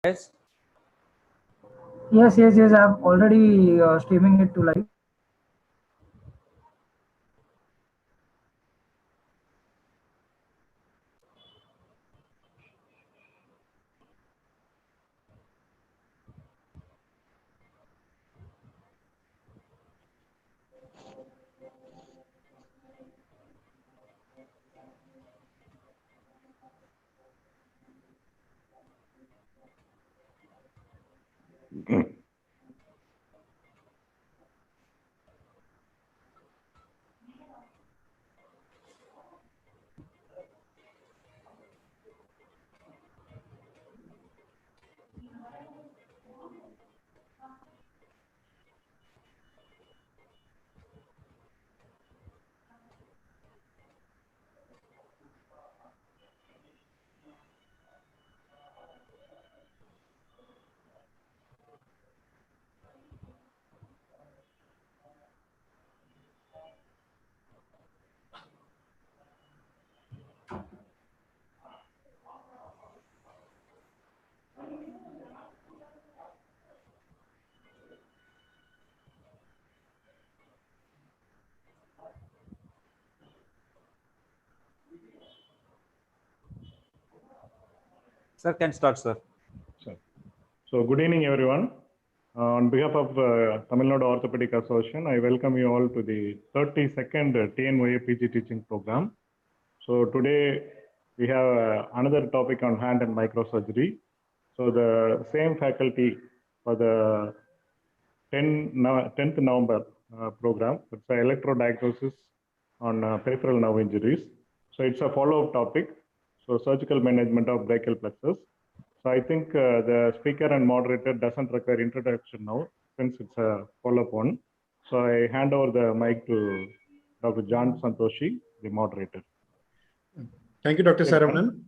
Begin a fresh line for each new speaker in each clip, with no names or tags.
Yes.
Yes. I'm already streaming it to live.
Sir, can start, sir.
So good evening, everyone. On behalf of Tamilnadu Orthopaedic Association, I welcome you all to the 32nd TNOA PG teaching program. So today we have another topic on hand and microsurgery. So the same faculty for the 10th November program, it's an electrodiagnosis on peripheral nerve injuries. So it's a follow-up topic. So surgical management of brachial plexus. So I think the speaker and moderator doesn't require introduction now, since it's a follow-up one. So I hand over the mic to Dr. John Santoshi, the moderator.
Thank you, Dr. Saravanan.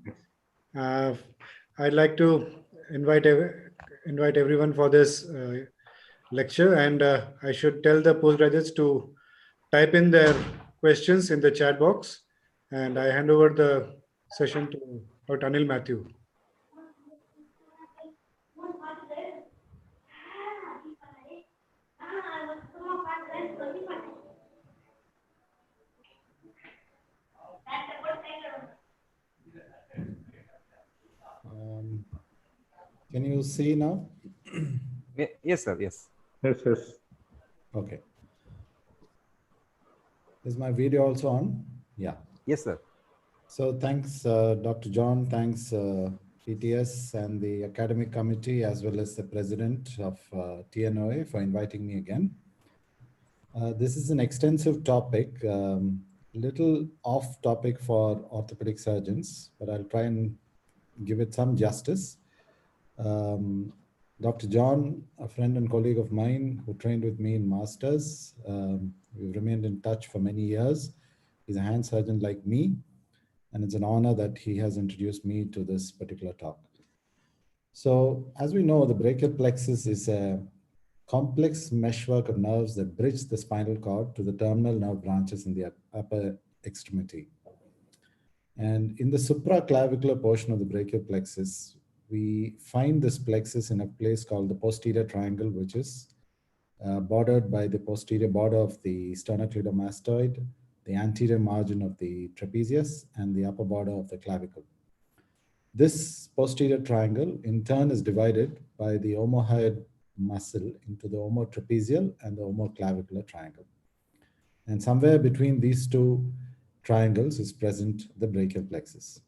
I'd like to invite everyone for this lecture, and I should tell the postgraduates to type in their questions in the chat box, and I hand over the session to Dr. Anil Mathew.
Can you see now?
Yes, sir. Yes.
Yes.
Okay. Is my video also on? Yeah.
Yes, sir.
So thanks, Dr. John. Thanks, PTS and the academic committee, as well as the president of TNOA for inviting me again. This is an extensive topic, little off topic for orthopedic surgeons, but I'll try and give it some justice. Dr. John, a friend and colleague of mine who trained with me in masters, we've remained in touch for many years. He's a hand surgeon like me, and it's an honor that he has introduced me to this particular talk. So as we know, the brachial plexus is a complex meshwork of nerves that bridge the spinal cord to the terminal nerve branches in the upper extremity. And in the supraclavicular portion of the brachial plexus, we find this plexus in a place called the posterior triangle, which is bordered by the posterior border of the sternocleidomastoid, the anterior margin of the trapezius, and the upper border of the clavicle. This posterior triangle, in turn, is divided by the omohyoid muscle into the omotrapezial and the omoclavicular triangle. And somewhere between these two triangles is present the brachial plexus.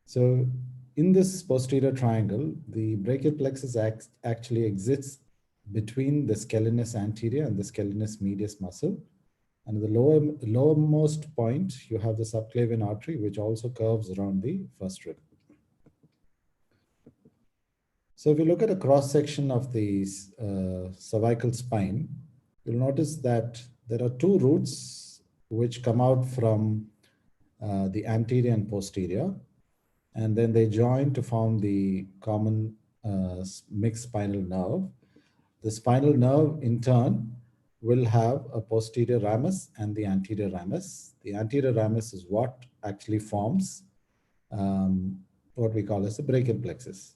So in this posterior triangle, the brachial plexus actually exists between the scalenus anterior and the scalenus medius muscle. And at the lowermost point, you have the subclavian artery, which also curves around the first rib. So if you look at a cross-section of the cervical spine, you'll notice that there are two roots which come out from the anterior and posterior, and then they join to form the common mixed spinal nerve. The spinal nerve, in turn, will have a posterior ramus and the anterior ramus. The anterior ramus is what actually forms what we call as the brachial plexus.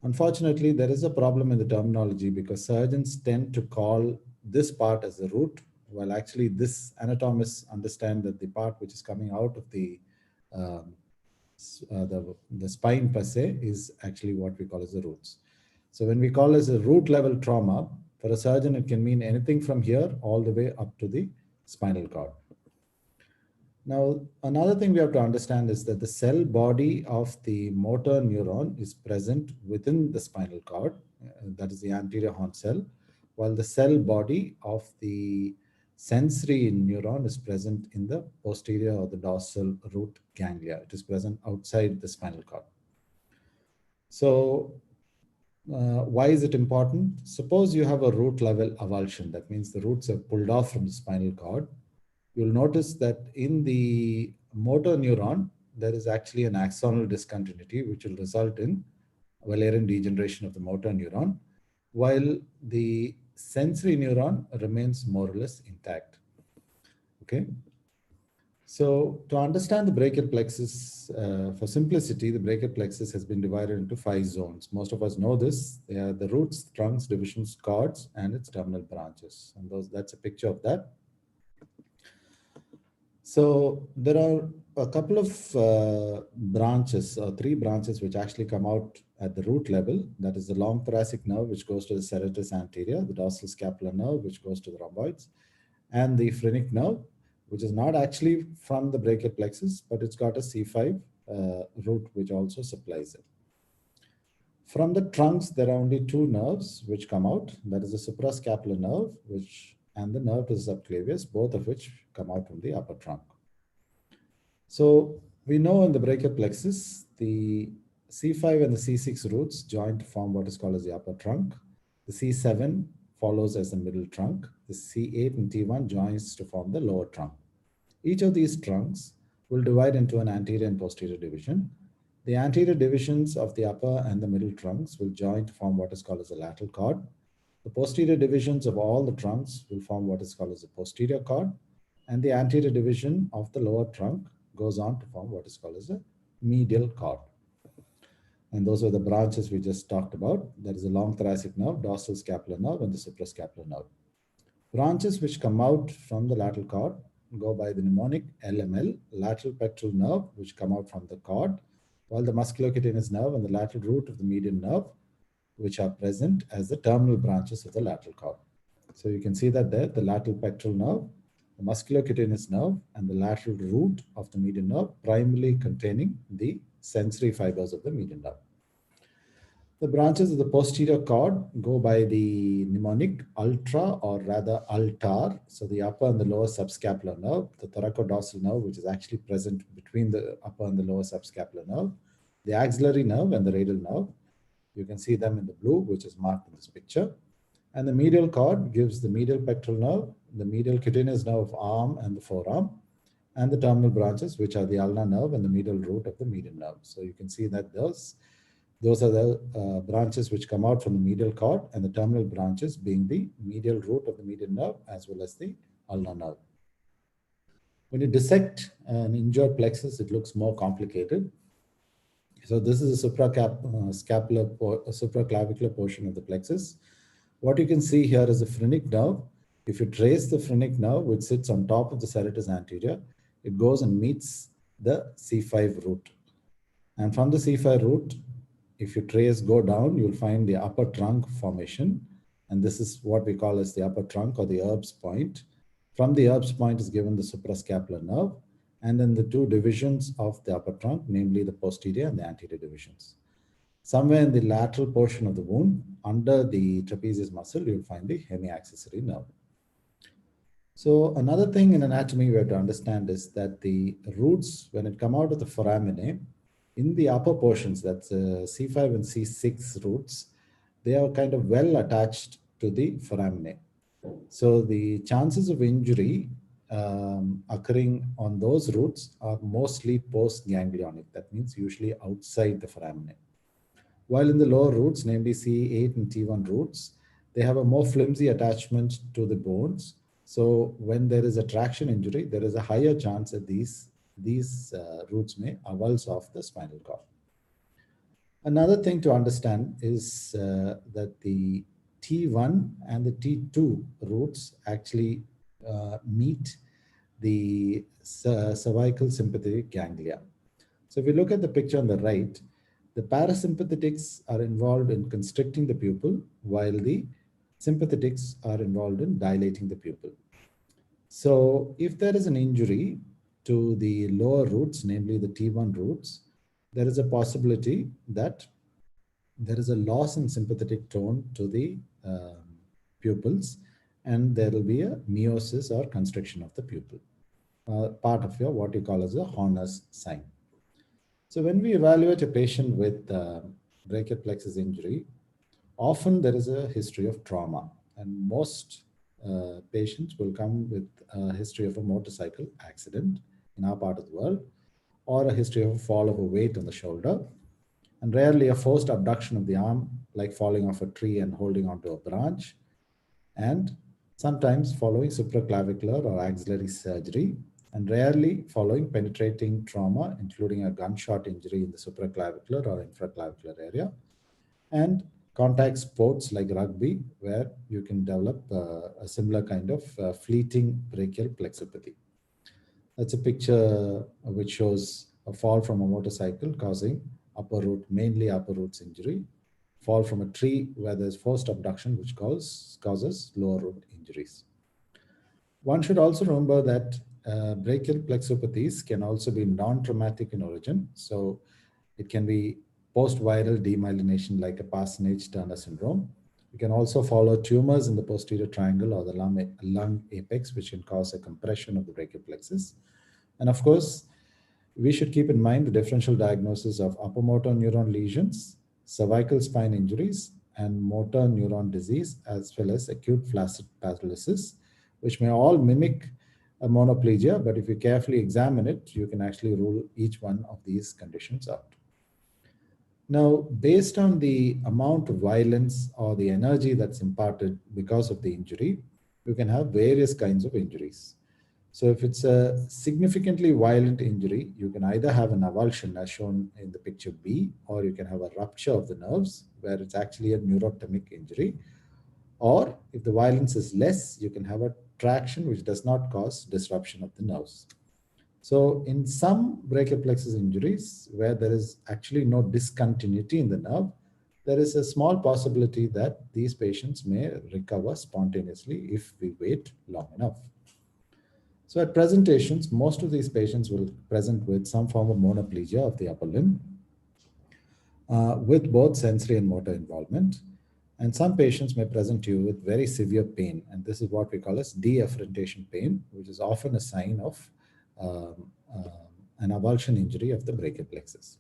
Unfortunately, there is a problem in the terminology because surgeons tend to call this part as the root, while actually this anatomists understand that the part which is coming out of um, the spine per se is actually what we call as the roots. So when we call as a root level trauma, for a surgeon, it can mean anything from here all the way up to the spinal cord. Now, another thing we have to understand is that the cell body of the motor neuron is present within the spinal cord, that is the anterior horn cell, while the cell body of the sensory neuron is present in the posterior or the dorsal root ganglia. It is present outside the spinal cord. So, why is it important? Suppose you have a root level avulsion. That means the roots are pulled off from the spinal cord. You'll notice that in the motor neuron, there is actually an axonal discontinuity, which will result in Wallerian degeneration of the motor neuron, while the sensory neuron remains more or less intact. Okay. So to understand the brachial plexus, for simplicity, the brachial plexus has been divided into 5 zones. Most of us know this. They are the roots, trunks, divisions, cords, and its terminal branches. And that's a picture of that. So there are a couple of branches, 3 branches, which actually come out at the root level. That is the long thoracic nerve, which goes to the serratus anterior, the dorsal scapular nerve, which goes to the rhomboids, and the phrenic nerve, which is not actually from the brachial plexus, but it's got a C5 root, which also supplies it. From the trunks, there are only 2 nerves which come out. That is the suprascapular nerve, and the nerve to the subclavius, both of which come out from the upper trunk. So we know in the brachial plexus, the C5 and the C6 roots join to form what is called as the upper trunk. The C7 follows as the middle trunk. The C8 and T1 joins to form the lower trunk. Each of these trunks will divide into an anterior and posterior division. The anterior divisions of the upper and the middle trunks will join to form what is called as the lateral cord. The posterior divisions of all the trunks will form what is called as the posterior cord, and the anterior division of the lower trunk goes on to form what is called as a medial cord. And those are the branches we just talked about. That is the long thoracic nerve, dorsal scapular nerve, and the suprascapular nerve. Branches which come out from the lateral cord go by the mnemonic LML, lateral pectoral nerve, which come out from the cord, while the musculocutaneous nerve and the lateral root of the median nerve, which are present as the terminal branches of the lateral cord. So you can see that there, the lateral pectoral nerve, the musculocutaneous nerve, and the lateral root of the median nerve, primarily containing the sensory fibers of the median nerve. The branches of the posterior cord go by the mnemonic ultra, or rather ultar. So the upper and the lower subscapular nerve, the thoracodorsal nerve, which is actually present between the upper and the lower subscapular nerve, the axillary nerve, and the radial nerve. You can see them in the blue, which is marked in this picture. And the medial cord gives the medial pectoral nerve, the medial cutaneous nerve of arm and the forearm, and the terminal branches, which are the ulnar nerve and the medial root of the median nerve. So you can see that those are the branches which come out from the medial cord, and the terminal branches being the medial root of the median nerve as well as the ulnar nerve. When you dissect an injured plexus, it looks more complicated. So this is a supraclavicular portion of the plexus. What you can see here is a phrenic nerve. If you trace the phrenic nerve, which sits on top of the serratus anterior, it goes and meets the C5 root. And from the C5 root, if you go down, you'll find the upper trunk formation. And this is what we call as the upper trunk, or the Erb's point. From the Erb's point is given the suprascapular nerve, and then the 2 divisions of the upper trunk, namely the posterior and the anterior divisions. Somewhere in the lateral portion of the wound, under the trapezius muscle, you'll find the hemiaccessory nerve. So another thing in anatomy we have to understand is that the roots, when it come out of the foraminae, in the upper portions, that's C5 and C6 roots, they are kind of well attached to the foraminae. So the chances of injury occurring on those roots are mostly post-ganglionic. That means usually outside the foraminae. While in the lower roots, namely C8 and T1 roots, they have a more flimsy attachment to the bones. So when there is a traction injury, there is a higher chance that these roots may avulse off the spinal cord. Another thing to understand is that the T1 and the T2 roots actually meet the cervical sympathetic ganglia. So if we look at the picture on the right, the parasympathetics are involved in constricting the pupil, while the sympathetics are involved in dilating the pupil. So if there is an injury to the lower roots, namely the T1 roots, there is a possibility that there is a loss in sympathetic tone to the pupils, and there will be a meiosis or constriction of the pupil, part of your what you call as a Horner's sign. So when we evaluate a patient with brachial plexus injury, often there is a history of trauma, and most patients will come with a history of a motorcycle accident in our part of the world, or a history of a fall of a weight on the shoulder, and rarely a forced abduction of the arm, like falling off a tree and holding onto a branch, and sometimes following supraclavicular or axillary surgery, and rarely following penetrating trauma, including a gunshot injury in the supraclavicular or infraclavicular area, and contact sports like rugby, where you can develop a similar kind of fleeting brachial plexopathy. That's a picture which shows a fall from a motorcycle causing upper root, mainly upper roots injury, fall from a tree where there's forced abduction, which causes lower root injuries. One should also remember that brachial plexopathies can also be non-traumatic in origin. So it can be post-viral demyelination like a Parsonage-Turner syndrome. You can also follow tumors in the posterior triangle or the lung apex, which can cause a compression of the brachial plexus. And of course, we should keep in mind the differential diagnosis of upper motor neuron lesions, cervical spine injuries, and motor neuron disease, as well as acute flaccid paralysis, which may all mimic a monoplegia, but if you carefully examine it, you can actually rule each one of these conditions out. Now, based on the amount of violence or the energy that's imparted because of the injury, you can have various kinds of injuries. So if it's a significantly violent injury, you can either have an avulsion as shown in the picture B, or you can have a rupture of the nerves where it's actually a neurotemic injury. Or if the violence is less, you can have a traction which does not cause disruption of the nerves. So in some brachial plexus injuries where there is actually no discontinuity in the nerve, there is a small possibility that these patients may recover spontaneously if we wait long enough. So at presentations, most of these patients will present with some form of monoplegia of the upper limb with both sensory and motor involvement. And some patients may present to you with very severe pain. And this is what we call as deafferentation pain, which is often a sign of an avulsion injury of the brachial plexus.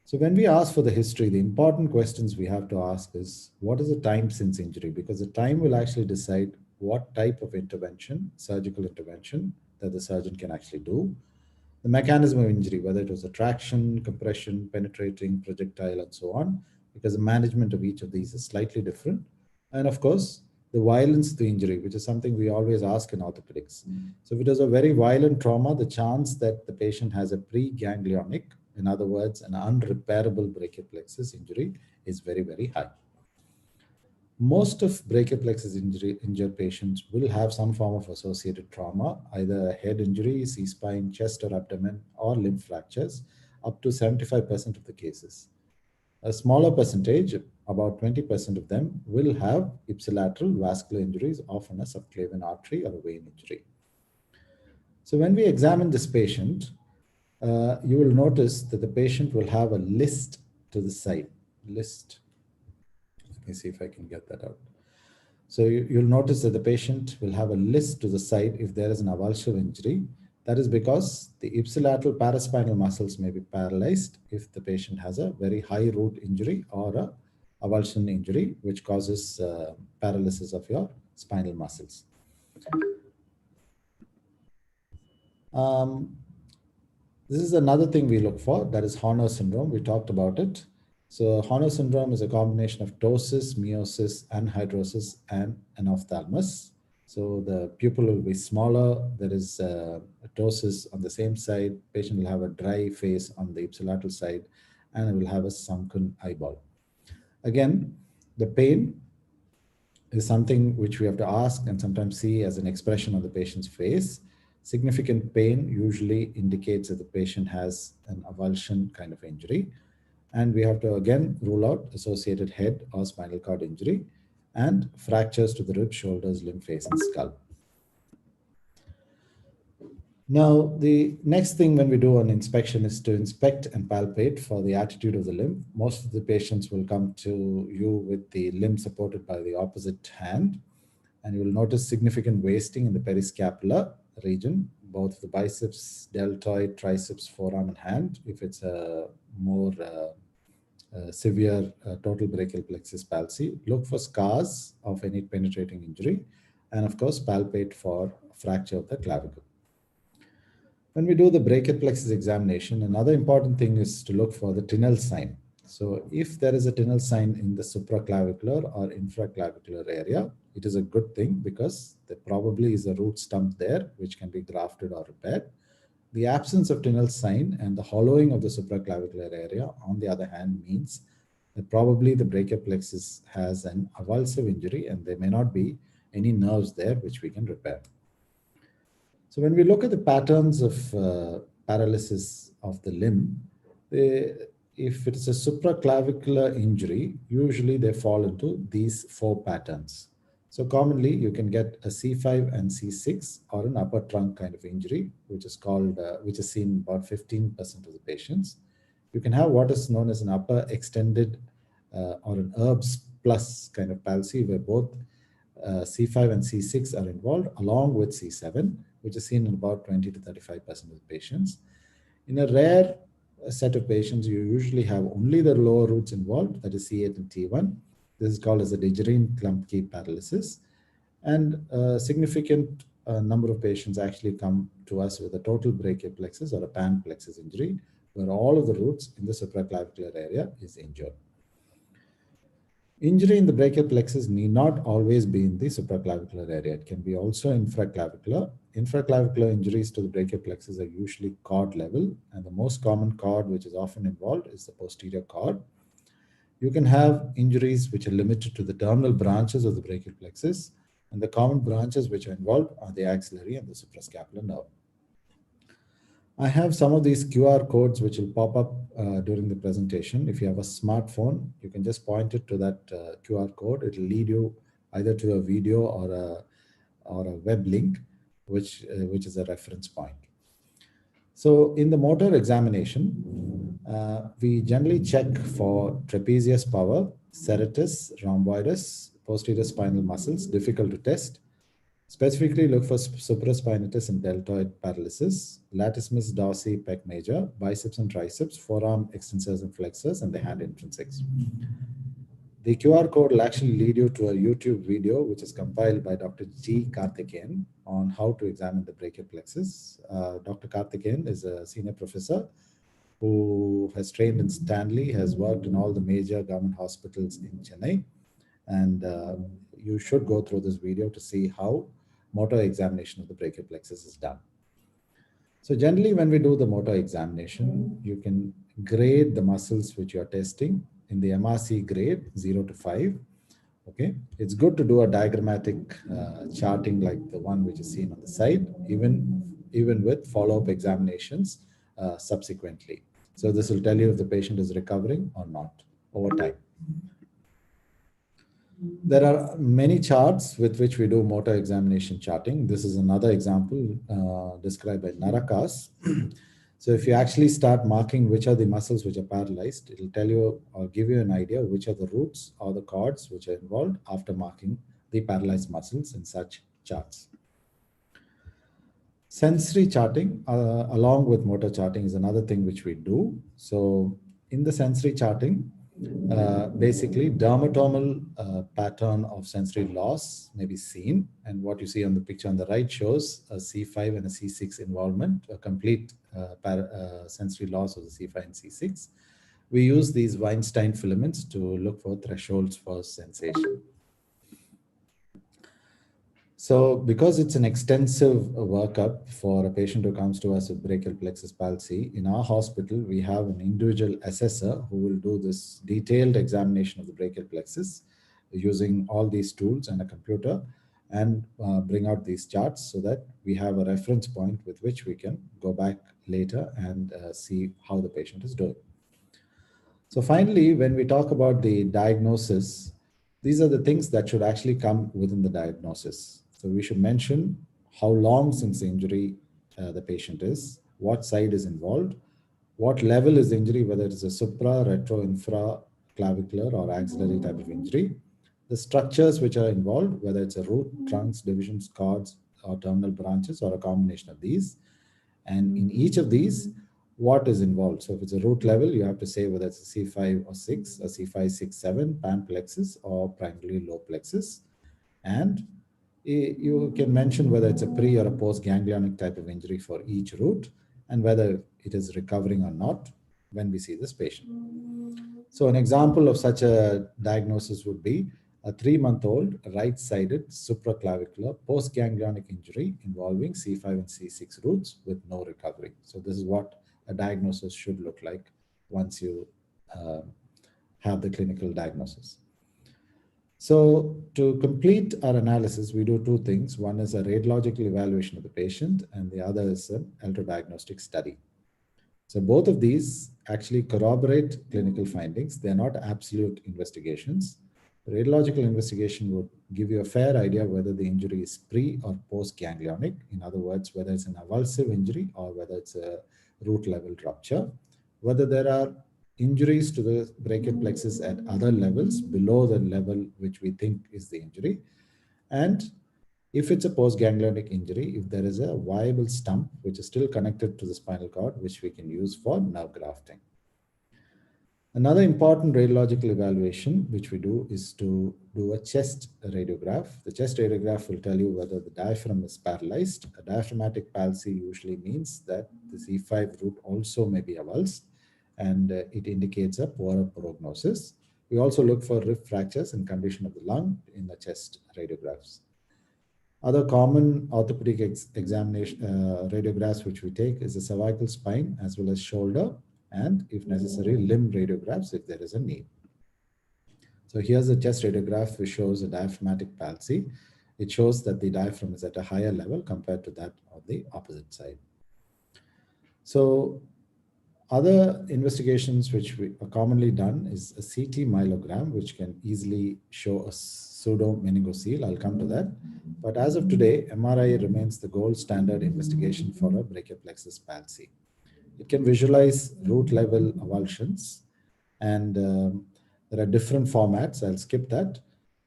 So when we ask for the history, the important questions we have to ask is, what is the time since injury? Because the time will actually decide what type of intervention, surgical intervention, that the surgeon can actually do. The mechanism of injury, whether it was a traction, compression, penetrating, projectile, and so on, because the management of each of these is slightly different. And of course, the violence of the injury, which is something we always ask in orthopedics. So if it is a very violent trauma, the chance that the patient has a preganglionic, in other words, an unrepairable brachial plexus injury, is very, very high. Most of brachial plexus injured patients will have some form of associated trauma, either head injury, C-spine, chest or abdomen, or limb fractures, up to 75% of the cases. A smaller percentage, about 20% of them, will have ipsilateral vascular injuries, often a subclavian artery or a vein injury. So when we examine this patient, you will notice that the patient will have a list to the side. List. Let me see if I can get that out. So you'll notice that the patient will have a list to the side if there is an avulsive injury. That is because the ipsilateral paraspinal muscles may be paralyzed if the patient has a very high root injury or a avulsion injury, which causes paralysis of your spinal muscles. This is another thing we look for, that is Horner syndrome. We talked about it. So Horner syndrome is a combination of ptosis, meiosis, anhidrosis, and anophthalmos. So the pupil will be smaller. There is a ptosis on the same side. Patient will have a dry face on the ipsilateral side, and it will have a sunken eyeball. Again, the pain is something which we have to ask and sometimes see as an expression on the patient's face. Significant pain usually indicates that the patient has an avulsion kind of injury. And we have to again rule out associated head or spinal cord injury and fractures to the ribs, shoulders, limb, face, and skull. Now, the next thing when we do an inspection is to inspect and palpate for the attitude of the limb. Most of the patients will come to you with the limb supported by the opposite hand, and you will notice significant wasting in the periscapular region, both the biceps, deltoid, triceps, forearm, and hand. If it's a more severe total brachial plexus palsy, look for scars of any penetrating injury, and of course, palpate for fracture of the clavicle. When we do the brachial plexus examination, another important thing is to look for the Tinel sign. So if there is a Tinel sign in the supraclavicular or infraclavicular area, it is a good thing because there probably is a root stump there which can be grafted or repaired. The absence of Tinel sign and the hollowing of the supraclavicular area, on the other hand, means that probably the brachial plexus has an avulsive injury and there may not be any nerves there which we can repair. So when we look at the patterns of paralysis of the limb, if it is a supraclavicular injury, usually they fall into these 4 patterns. So commonly you can get a C5 and C6 or an upper trunk kind of injury, which is called, which is seen in about 15% of the patients. You can have what is known as an upper extended or an herbs plus kind of palsy where both C5 and C6 are involved along with C7, which is seen in about 20 to 35% of the patients. In a rare set of patients, you usually have only the lower roots involved, that is C8 and T1. This is called as a Dejerine-Klumpke paralysis. And a significant number of patients actually come to us with a total brachial plexus or a pan plexus injury, where all of the roots in the supraclavicular area is injured. Injury in the brachial plexus need not always be in the supraclavicular area. It can be also infraclavicular. Infraclavicular injuries to the brachial plexus are usually cord level, and the most common cord which is often involved is the posterior cord. You can have injuries which are limited to the terminal branches of the brachial plexus, and the common branches which are involved are the axillary and the suprascapular nerve. I have some of these QR codes which will pop up during the presentation. If you have a smartphone, you can just point it to that QR code. It will lead you either to a video or a web link, which is a reference point. So in the motor examination, we generally check for trapezius power, serratus, rhomboidus, posterior spinal muscles, difficult to test. Specifically look for supraspinatus and deltoid paralysis, latissimus dorsi pec major, biceps and triceps, forearm extensors and flexors, and the hand intrinsics. The QR code will actually lead you to a YouTube video which is compiled by Dr. G. Karthikeyan on how to examine the brachial plexus. Dr. Karthikeyan is a senior professor who has trained in Stanley, has worked in all the major government hospitals in Chennai, and you should go through this video to see how motor examination of the brachial plexus is done. So generally when we do the motor examination, you can grade the muscles which you are testing in the MRC grade 0 to 5. Okay, it's good to do a diagrammatic charting like the one which is seen on the side, even with follow-up examinations subsequently. So this will tell you if the patient is recovering or not over time. There are many charts with which we do motor examination charting. This is another example described by Narakas. So if you actually start marking which are the muscles which are paralyzed, it will tell you or give you an idea which are the roots or the cords which are involved after marking the paralyzed muscles in such charts. Sensory charting along with motor charting is another thing which we do. So in the sensory charting, basically dermatomal pattern of sensory loss may be seen, and what you see on the picture on the right shows a C5 and a C6 involvement, a complete sensory loss of the C5 and C6. We use these Weinstein filaments to look for thresholds for sensation. So because it's an extensive workup for a patient who comes to us with brachial plexus palsy, in our hospital, we have an individual assessor who will do this detailed examination of the brachial plexus using all these tools and a computer, and bring out these charts so that we have a reference point with which we can go back later and see how the patient is doing. So finally, when we talk about the diagnosis, these are the things that should actually come within the diagnosis. So we should mention how long since the injury the patient is, what side is involved, what level is the injury, whether it's a supra, retro, infra, clavicular or axillary type of injury, the structures which are involved, whether it's a root, trunks, divisions, cords, or terminal branches, or a combination of these. And in each of these, what is involved. So if it's a root level, you have to say whether it's a C5 or 6, a C5, 6, 7, pan plexus, or primarily low plexus. And you can mention whether it's a pre or a post ganglionic type of injury for each root, and whether it is recovering or not when we see this patient. So an example of such a diagnosis would be a 3-month-old right-sided supraclavicular post-ganglionic injury involving C5 and C6 roots with no recovery. So this is what a diagnosis should look like once you have the clinical diagnosis. So to complete our analysis, we do two things. One is a radiological evaluation of the patient, and the other is an electrodiagnostic study. So both of these actually corroborate clinical findings. They're not absolute investigations. The radiological investigation would give you a fair idea whether the injury is pre or post ganglionic. In other words, whether it's an avulsive injury or whether it's a root level rupture, whether there are injuries to the brachial plexus at other levels below the level which we think is the injury, and if it's a post-ganglionic injury, if there is a viable stump which is still connected to the spinal cord, which we can use for nerve grafting. Another important radiological evaluation which we do is to do a chest radiograph. The chest radiograph will tell you whether the diaphragm is paralyzed. A diaphragmatic palsy usually means that the C5 root also may be avulsed, and it indicates a poorer prognosis. We also look for rib fractures and condition of the lung in the chest radiographs. Other common orthopedic examination radiographs which we take is the cervical spine as well as shoulder, and if necessary limb radiographs if there is a need. So here's a chest radiograph which shows a diaphragmatic palsy. It shows that the diaphragm is at a higher level compared to that of the opposite side. So other investigations which are commonly done is a CT myelogram, which can easily show a pseudo-meningocele. I'll come to that. But as of today, MRI remains the gold standard investigation for a brachial plexus palsy. It can visualize root level avulsions, and there are different formats. I'll skip that.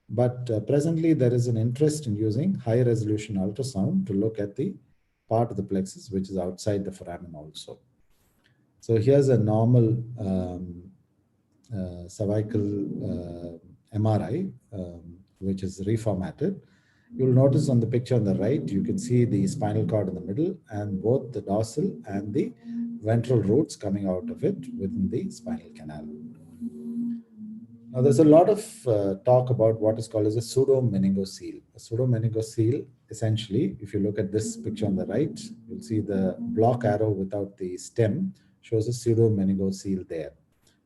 But presently, there is an interest in using high resolution ultrasound to look at the part of the plexus which is outside the foramen also. So here's a normal cervical MRI, which is reformatted. You'll notice on the picture on the right, you can see the spinal cord in the middle and both the dorsal and the ventral roots coming out of it within the spinal canal. Now, there's a lot of talk about what is called as a pseudo-meningocele. A pseudo-meningocele, essentially, if you look at this picture on the right, you'll see the block arrow without the stem shows a pseudo-meningocele there.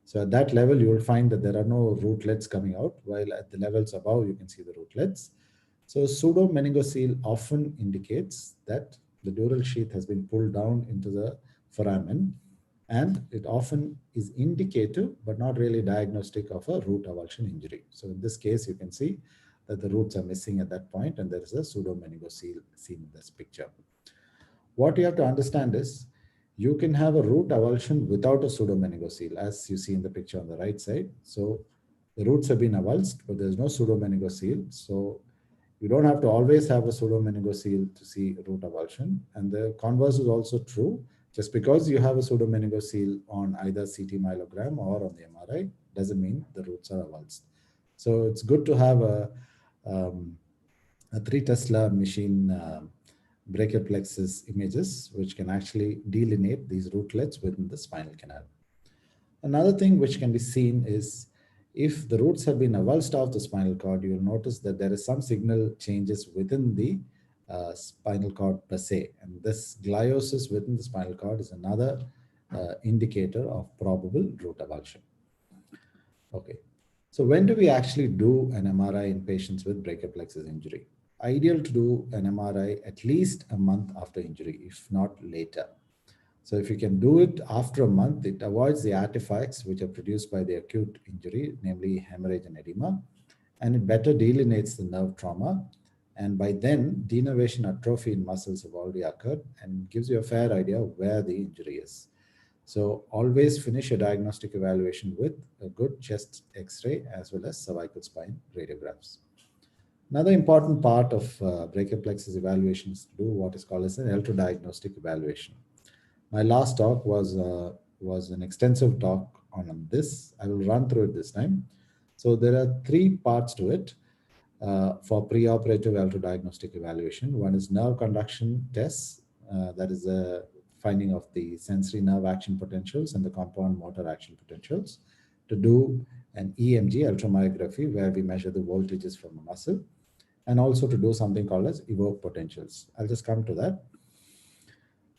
So at that level, you will find that there are no rootlets coming out, while at the levels above, you can see the rootlets. So pseudo-meningocele often indicates that the dural sheath has been pulled down into the foramen, and it often is indicative, but not really diagnostic of a root avulsion injury. So in this case, you can see that the roots are missing at that point, and there is a pseudo-meningocele seen in this picture. What you have to understand is, you can have a root avulsion without a pseudo-meningocele, as you see in the picture on the right side. So the roots have been avulsed, but there's no pseudo-meningocele. So you don't have to always have a pseudo-meningocele to see root avulsion. And the converse is also true. Just because you have a pseudo-meningocele on either CT myelogram or on the MRI doesn't mean the roots are avulsed. So it's good to have a 3 Tesla machine brachial plexus images, which can actually delineate these rootlets within the spinal canal. Another thing which can be seen is If the roots have been avulsed off the spinal cord, you'll notice that there is some signal changes within the spinal cord per se. And this gliosis within the spinal cord is another indicator of probable root avulsion. Okay. So when do we actually do an MRI in patients with brachial plexus injury? Ideal to do an MRI at least a month after injury, if not later. So if you can do it after a month, it avoids the artifacts which are produced by the acute injury, namely hemorrhage and edema, and it better delineates the nerve trauma. And by then, denervation atrophy in muscles have already occurred and gives you a fair idea of where the injury is. So always finish your diagnostic evaluation with a good chest X-ray as well as cervical spine radiographs. Another important part of brachial plexus evaluation is to do what is called as an electrodiagnostic evaluation. My last talk was an extensive talk on this. I will run through it this time. So there are 3 parts to it for preoperative electrodiagnostic evaluation. One is nerve conduction tests, that is a finding of the sensory nerve action potentials and the compound motor action potentials. To do an EMG, electromyography, where we measure the voltages from a muscle, and also to do something called as evoke potentials. I'll just come to that.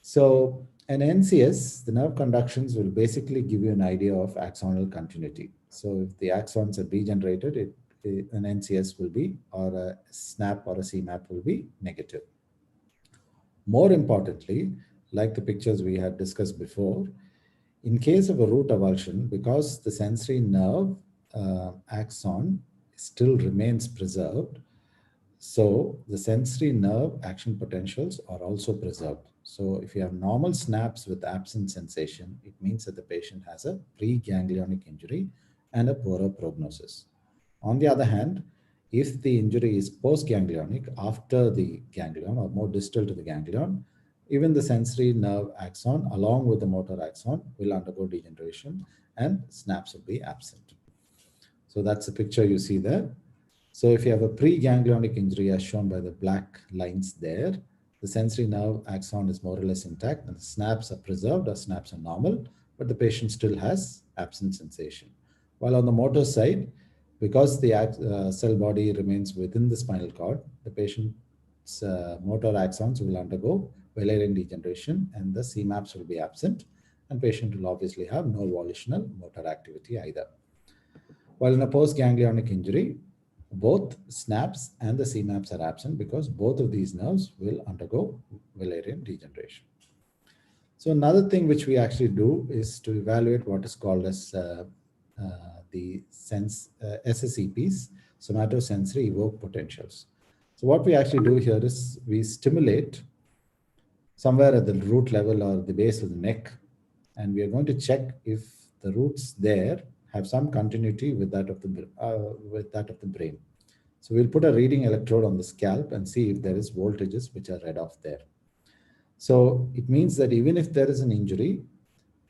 So an NCS, the nerve conductions, will basically give you an idea of axonal continuity. So if the axons are degenerated, an NCS will be, or a SNAP or a CMAP will be negative. More importantly, like the pictures we had discussed before, in case of a root avulsion, because the sensory nerve axon still remains preserved, so the sensory nerve action potentials are also preserved. So if you have normal snaps with absent sensation, it means that the patient has a preganglionic injury and a poorer prognosis. On the other hand, if the injury is postganglionic, after the ganglion or more distal to the ganglion, even the sensory nerve axon along with the motor axon will undergo degeneration and snaps will be absent. So that's the picture you see there. So if you have a preganglionic injury as shown by the black lines there, the sensory nerve axon is more or less intact and the snaps are preserved or snaps are normal, but the patient still has absent sensation. While on the motor side, because the cell body remains within the spinal cord, the patient's motor axons will undergo Wallerian degeneration and the CMAPs will be absent, and patient will obviously have no volitional motor activity either. While in a postganglionic injury, both SNAPs and the CMAPs are absent because both of these nerves will undergo Wallerian degeneration. So another thing which we actually do is to evaluate what is called as the SSEPs, somatosensory evoke potentials. So what we actually do here is we stimulate somewhere at the root level or the base of the neck, and we are going to check if the roots there have some continuity with that of the brain. So we'll put a reading electrode on the scalp and see if there is voltages which are read off there. So it means that even if there is an injury,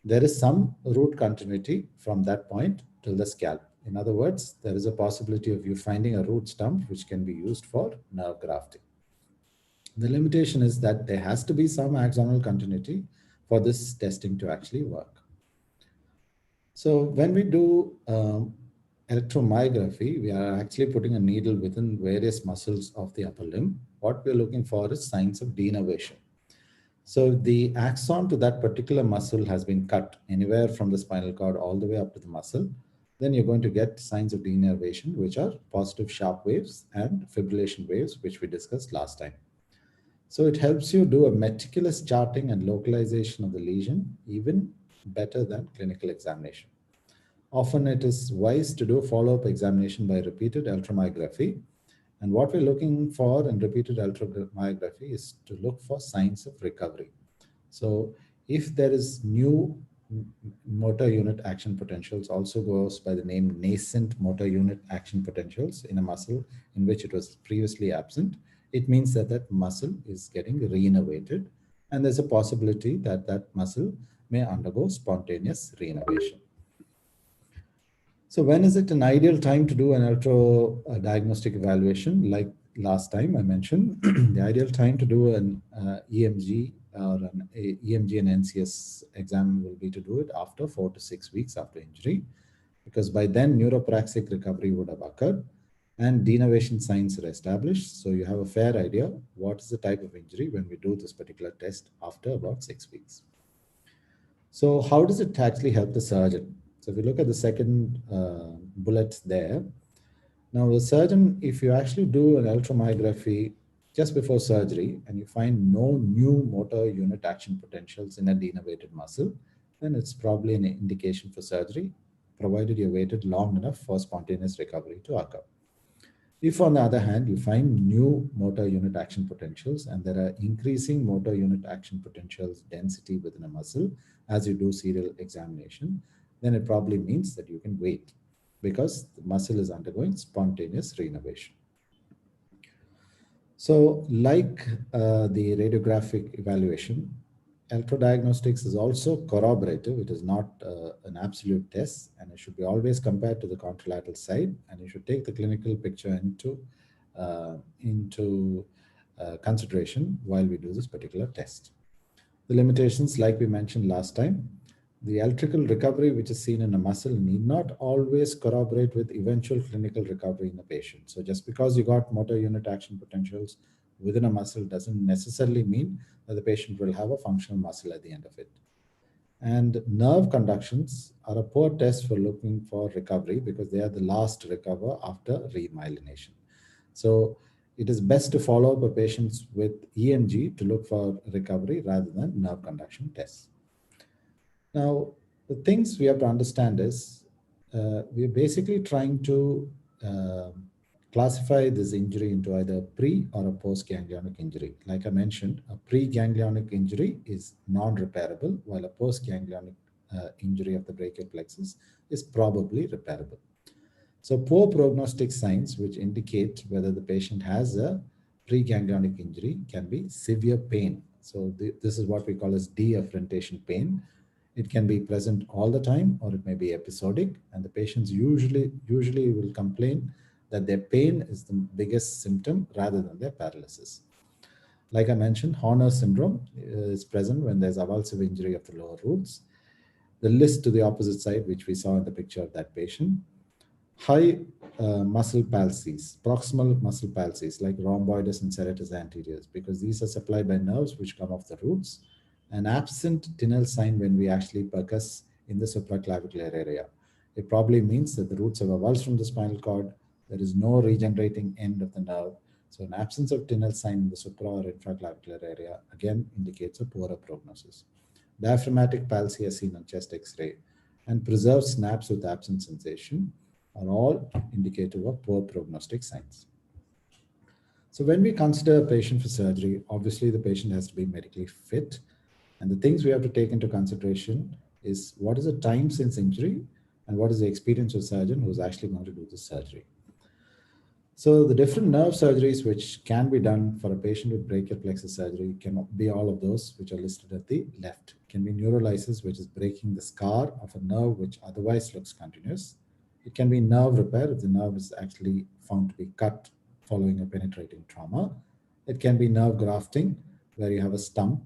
there is some root continuity from that point till the scalp. In other words, there is a possibility of you finding a root stump which can be used for nerve grafting. The limitation is that there has to be some axonal continuity for this testing to actually work. So when we do electromyography, we are actually putting a needle within various muscles of the upper limb. What we're looking for is signs of denervation. So the axon to that particular muscle has been cut anywhere from the spinal cord all the way up to the muscle. Then you're going to get signs of denervation, which are positive sharp waves and fibrillation waves, which we discussed last time. So it helps you do a meticulous charting and localization of the lesion, even better than clinical examination. Often it is wise to do follow-up examination by repeated electromyography. And what we're looking for in repeated electromyography is to look for signs of recovery. So if there is new motor unit action potentials, also goes by the name nascent motor unit action potentials in a muscle in which it was previously absent, it means that that muscle is getting reinnervated, and there's a possibility that that muscle may undergo spontaneous reinnervation. So when is it an ideal time to do an electrodiagnostic evaluation? Like last time I mentioned, the ideal time to do an EMG or an EMG and NCS exam will be to do it after 4 to 6 weeks after injury. because by then neuropraxic recovery would have occurred and denervation signs are established. So you have a fair idea what is the type of injury when we do this particular test after about 6 weeks. So how does it actually help the surgeon? So if you look at the second bullet there, now the surgeon, if you actually do an electromyography just before surgery and you find no new motor unit action potentials in a denervated muscle, then it's probably an indication for surgery, provided you waited long enough for spontaneous recovery to occur. If, on the other hand, you find new motor unit action potentials and there are increasing motor unit action potentials density within a muscle as you do serial examination, then it probably means that you can wait because the muscle is undergoing spontaneous reinnervation. So like the radiographic evaluation, electrodiagnostics is also corroborative. It is not an absolute test, and it should be always compared to the contralateral side, and you should take the clinical picture into consideration while we do this particular test. The limitations, like we mentioned last time, the electrical recovery which is seen in a muscle need not always corroborate with eventual clinical recovery in a patient. So just because you got motor unit action potentials within a muscle doesn't necessarily mean that the patient will have a functional muscle at the end of it. And nerve conductions are a poor test for looking for recovery because they are the last to recover after remyelination. So it is best to follow up a patient with EMG to look for recovery rather than nerve conduction tests. Now, the things we have to understand is we're basically trying to classify this injury into either pre or a post-ganglionic injury. Like I mentioned, a pre-ganglionic injury is non-repairable, while a post-ganglionic injury of the brachial plexus is probably repairable. So poor prognostic signs which indicate whether the patient has a pre-ganglionic injury can be severe pain. So this is what we call as deafferentation pain. It can be present all the time or it may be episodic, and the patients usually will complain that their pain is the biggest symptom rather than their paralysis. Like I mentioned, Horner syndrome is present when there's avulsive injury of the lower roots. The list to the opposite side, which we saw in the picture of that patient. High muscle palsies, proximal muscle palsies like rhomboidus and serratus anteriors, because these are supplied by nerves which come off the roots. An absent Tinel sign when we actually percuss in the supraclavicular area. It probably means that the roots have avulsed from the spinal cord. There is no regenerating end of the nerve. So an absence of Tinel sign in the supra or infraclavicular area again indicates a poorer prognosis. Diaphragmatic palsy as seen on chest X-ray and preserved snaps with absent sensation are all indicative of poor prognostic signs. So when we consider a patient for surgery, obviously the patient has to be medically fit. And the things we have to take into consideration is what is the time since injury and what is the experience of surgeon who is actually going to do the surgery. So the different nerve surgeries which can be done for a patient with brachial plexus surgery can be all of those which are listed at the left. It can be neurolysis, which is breaking the scar of a nerve which otherwise looks continuous. It can be nerve repair if the nerve is actually found to be cut following a penetrating trauma. It can be nerve grafting where you have a stump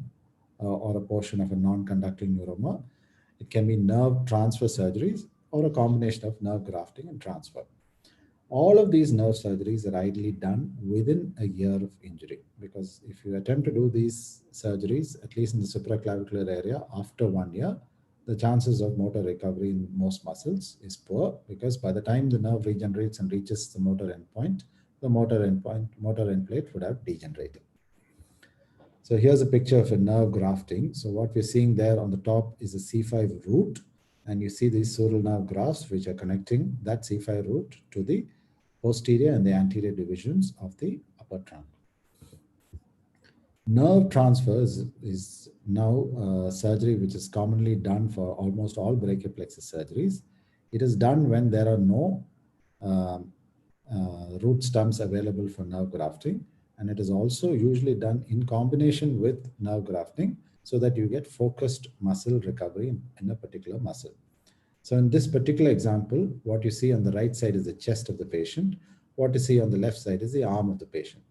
or a portion of a non-conducting neuroma. It can be nerve transfer surgeries or a combination of nerve grafting and transfer. All of these nerve surgeries are ideally done within a year of injury, because if you attempt to do these surgeries, at least in the supraclavicular area, after 1 year, the chances of motor recovery in most muscles is poor, because by the time the nerve regenerates and reaches the motor endpoint, the motor end plate would have degenerated. So here's a picture of a nerve grafting. So what we're seeing there on the top is a C5 root, and you see these sural nerve grafts which are connecting that C5 root to the posterior and the anterior divisions of the upper trunk. Nerve transfer is now surgery which is commonly done for almost all brachial plexus surgeries. It is done when there are no root stumps available for nerve grafting, and it is also usually done in combination with nerve grafting so that you get focused muscle recovery in a particular muscle. So in this particular example, what you see on the right side is the chest of the patient. What you see on the left side is the arm of the patient.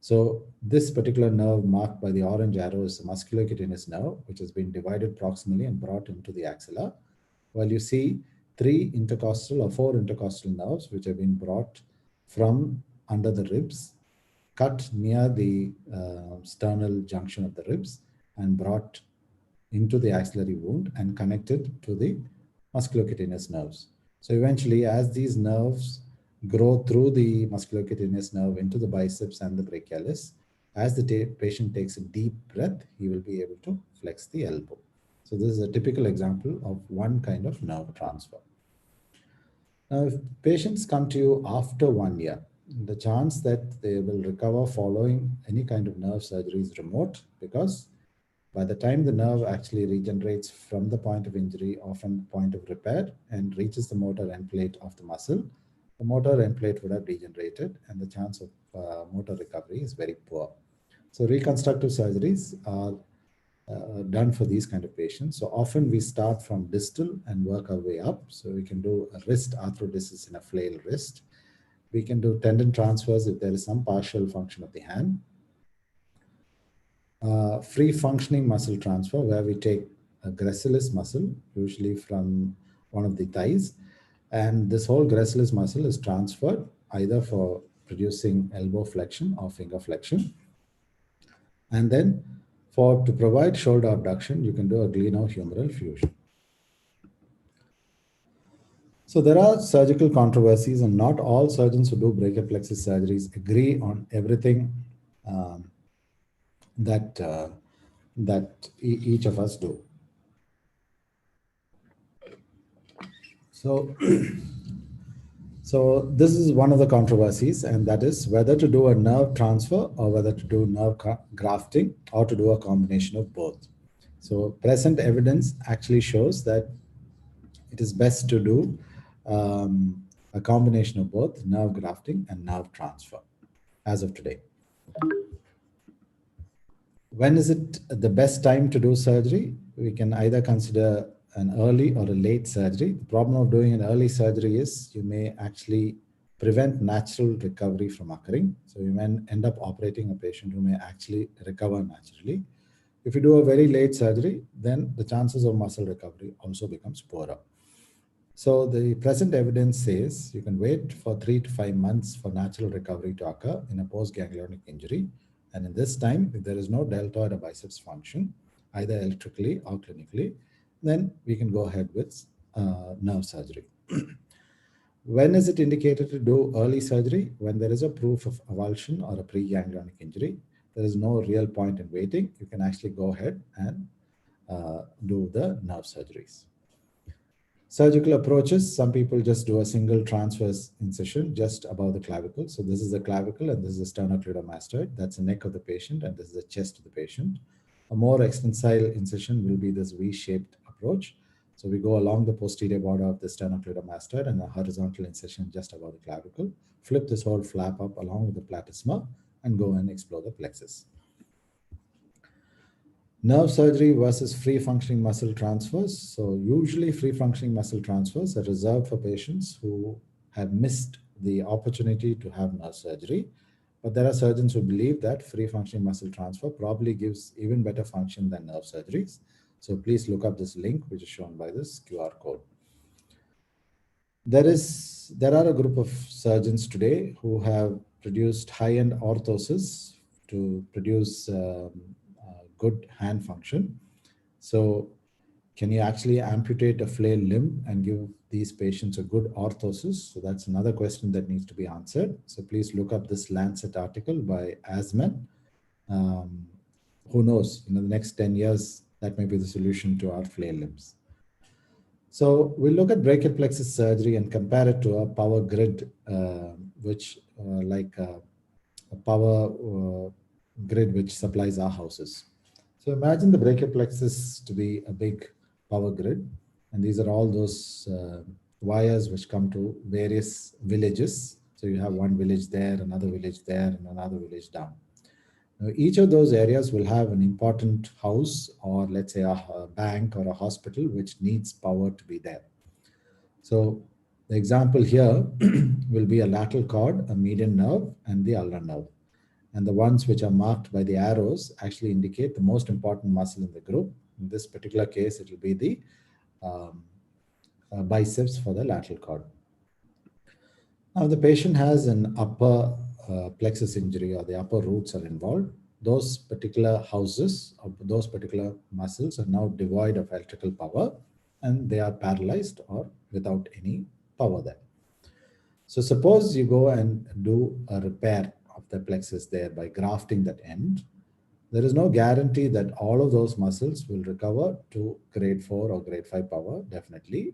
So this particular nerve marked by the orange arrow is the musculocutaneous nerve, which has been divided proximally and brought into the axilla, while you see 3 intercostal or 4 intercostal nerves which have been brought from under the ribs, cut near the sternal junction of the ribs and brought into the axillary wound and connected to the musculocutaneous nerves. So eventually, as these nerves grow through the musculocutaneous nerve into the biceps and the brachialis, as the patient takes a deep breath, he will be able to flex the elbow. So this is a typical example of one kind of nerve transfer. Now, if patients come to you after 1 year, the chance that they will recover following any kind of nerve surgery is remote, because by the time the nerve actually regenerates from the point of injury or from the point of repair and reaches the motor end plate of the muscle, the motor end plate would have degenerated and the chance of motor recovery is very poor. So reconstructive surgeries are done for these kind of patients. So often we start from distal and work our way up. So we can do a wrist arthrodesis in a flail wrist. We can do tendon transfers if there is some partial function of the hand. Free functioning muscle transfer, where we take a gracilis muscle, usually from one of the thighs, and this whole gracilis muscle is transferred either for producing elbow flexion or finger flexion. And then to provide shoulder abduction, you can do a glenohumeral fusion. So there are surgical controversies, and not all surgeons who do brachial plexus surgeries agree on everything that each of us do. So, so this is one of the controversies, and that is whether to do a nerve transfer or whether to do nerve grafting or to do a combination of both. So present evidence actually shows that it is best to do a combination of both nerve grafting and nerve transfer as of today. When is it the best time to do surgery? We can either consider an early or a late surgery. The problem of doing an early surgery is you may actually prevent natural recovery from occurring. So you may end up operating a patient who may actually recover naturally. If you do a very late surgery, then the chances of muscle recovery also becomes poorer. So the present evidence says you can wait for 3 to 5 months for natural recovery to occur in a post-ganglionic injury. And in this time, if there is no deltoid or biceps function, either electrically or clinically, then we can go ahead with nerve surgery. When is it indicated to do early surgery? When there is a proof of avulsion or a pre-ganglionic injury. There is no real point in waiting. You can actually go ahead and do the nerve surgeries. Surgical approaches, some people just do a single transverse incision just above the clavicle. So this is the clavicle and this is the sternocleidomastoid. That's the neck of the patient and this is the chest of the patient. A more extensile incision will be this V-shaped approach. So we go along the posterior border of the sternocleidomastoid and a horizontal incision just above the clavicle. Flip this whole flap up along with the platysma and go and explore the plexus. Nerve surgery versus free functioning muscle transfers. So usually free functioning muscle transfers are reserved for patients who have missed the opportunity to have nerve surgery. But there are surgeons who believe that free functioning muscle transfer probably gives even better function than nerve surgeries. So please look up this link, which is shown by this QR code. There are a group of surgeons today who have produced high-end orthoses to produce good hand function. So can you actually amputate a flail limb and give these patients a good orthosis? So that's another question that needs to be answered. So please look up this Lancet article by Asman. Who knows, in the next 10 years, that may be the solution to our flail limbs. So we'll look at brachial plexus surgery and compare it to a power grid, which like a power grid which supplies our houses. So imagine the brachial plexus to be a big power grid, and these are all those wires which come to various villages. So you have one village there, another village there, and another village down. Now, each of those areas will have an important house, or let's say a bank or a hospital, which needs power to be there. So the example here will be a lateral cord, a median nerve, and the ulnar nerve. And the ones which are marked by the arrows actually indicate the most important muscle in the group. In this particular case, it will be the biceps for the lateral cord. Now, the patient has an upper plexus injury or the upper roots are involved. Those particular houses or those particular muscles are now devoid of electrical power and they are paralyzed or without any power there. So suppose you go and do a repair of the plexus there by grafting that end. There is no guarantee that all of those muscles will recover to grade 4 or grade 5 power, definitely.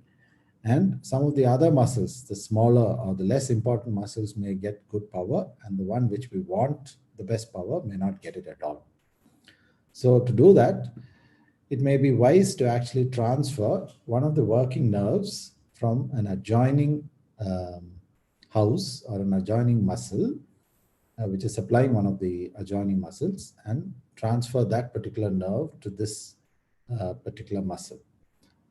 And some of the other muscles, the smaller or the less important muscles may get good power, and the one which we want the best power may not get it at all. So to do that, it may be wise to actually transfer one of the working nerves from an adjoining house or an adjoining muscle, which is supplying one of the adjoining muscles, and transfer that particular nerve to this particular muscle.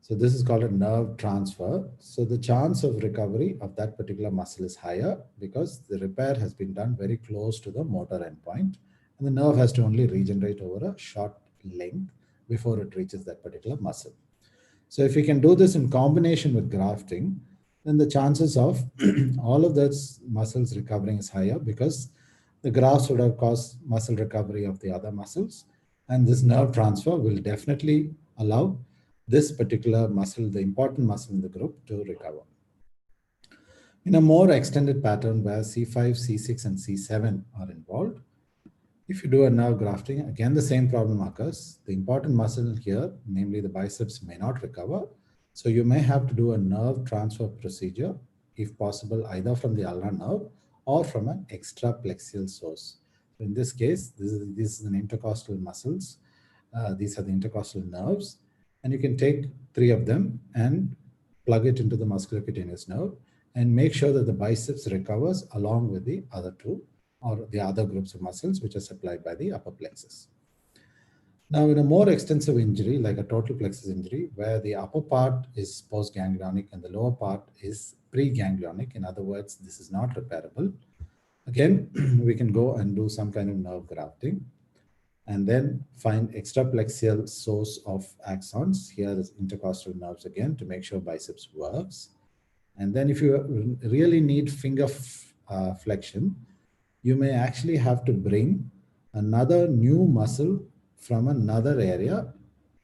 So this is called a nerve transfer. So the chance of recovery of that particular muscle is higher because the repair has been done very close to the motor endpoint, and the nerve has to only regenerate over a short length before it reaches that particular muscle. So if we can do this in combination with grafting, then the chances of all of those muscles recovering is higher because the grafts would have caused muscle recovery of the other muscles, and this nerve transfer will definitely allow this particular muscle, the important muscle in the group, to recover. In a more extended pattern where C5, C6, and C7 are involved, if you do a nerve grafting, again the same problem occurs. The important muscle here, namely the biceps, may not recover. So you may have to do a nerve transfer procedure, if possible, either from the ulnar nerve or from an extraplexial source. So in this case, this is an intercostal muscles. These are the intercostal nerves. And you can take 3 of them and plug it into the musculocutaneous nerve and make sure that the biceps recovers along with the other 2 or the other groups of muscles which are supplied by the upper plexus. Now, in a more extensive injury, like a total plexus injury, where the upper part is postganglionic and the lower part is preganglionic, in other words, this is not repairable, again, we can go and do some kind of nerve grafting and then find extraplexial source of axons. Here is intercostal nerves again to make sure biceps works. And then if you really need finger flexion, you may actually have to bring another new muscle from another area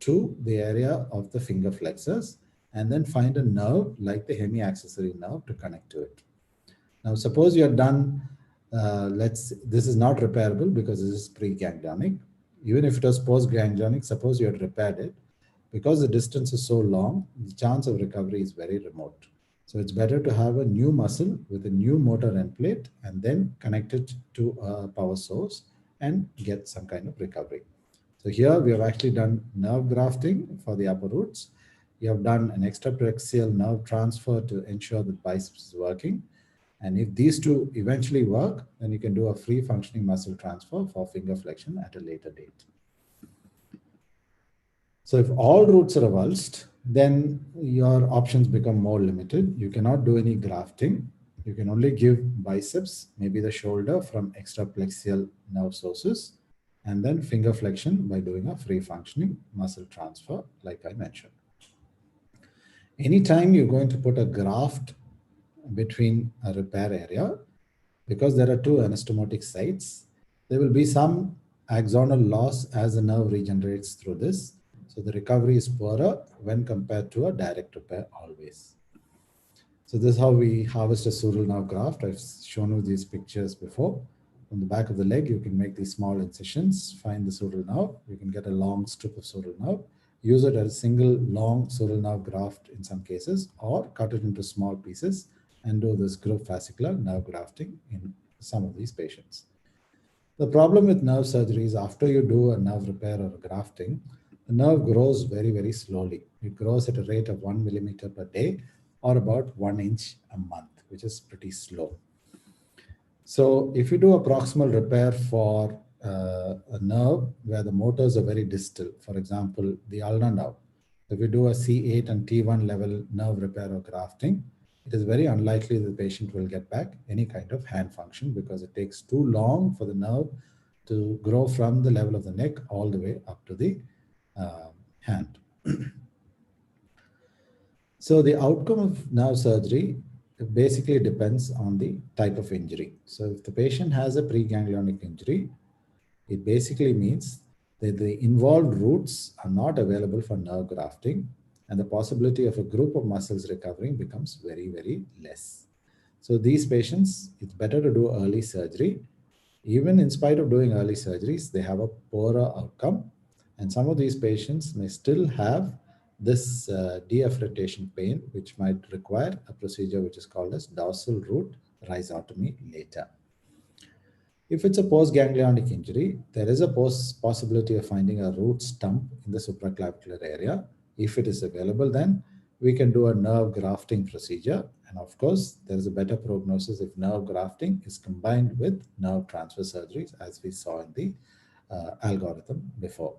to the area of the finger flexors and then find a nerve like the hemiaccessory nerve to connect to it. Now, suppose you're done, this is not repairable because this is preganglionic. Even if it was postganglionic, suppose you had repaired it, because the distance is so long, the chance of recovery is very remote. So it's better to have a new muscle with a new motor end plate and then connect it to a power source and get some kind of recovery. So here we have actually done nerve grafting for the upper roots. You have done an extraplexial nerve transfer to ensure that biceps is working. And if these 2 eventually work, then you can do a free functioning muscle transfer for finger flexion at a later date. So if all roots are avulsed, then your options become more limited. You cannot do any grafting. You can only give biceps, maybe the shoulder, from extraplexial nerve sources, and then finger flexion by doing a free functioning muscle transfer, like I mentioned. Anytime you're going to put a graft between a repair area, because there are 2 anastomotic sites, there will be some axonal loss as the nerve regenerates through this. So the recovery is poorer when compared to a direct repair always. So this is how we harvest a sural nerve graft. I've shown you these pictures before. On the back of the leg, you can make these small incisions, find the sural nerve. You can get a long strip of sural nerve, use it as a single long sural nerve graft in some cases, or cut it into small pieces and do this group fascicular nerve grafting in some of these patients. The problem with nerve surgery is after you do a nerve repair or a grafting, the nerve grows very, very slowly. It grows at a rate of 1 millimeter per day or about 1 inch a month, which is pretty slow. So if you do a proximal repair for a nerve where the motors are very distal, for example, the ulnar nerve, if you do a C8 and T1 level nerve repair or grafting, it is very unlikely the patient will get back any kind of hand function because it takes too long for the nerve to grow from the level of the neck all the way up to the hand. So the outcome of nerve surgery basically depends on the type of injury. So if the patient has a preganglionic injury, it basically means that the involved roots are not available for nerve grafting, and the possibility of a group of muscles recovering becomes very, very less. So these patients, it's better to do early surgery. Even in spite of doing early surgeries, they have a poorer outcome. And some of these patients may still have this deafferentation pain, which might require a procedure which is called as dorsal root rhizotomy later. If it's a postganglionic injury, there is a possibility of finding a root stump in the supraclavicular area. If it is available, then we can do a nerve grafting procedure. And of course, there is a better prognosis if nerve grafting is combined with nerve transfer surgeries, as we saw in the algorithm before.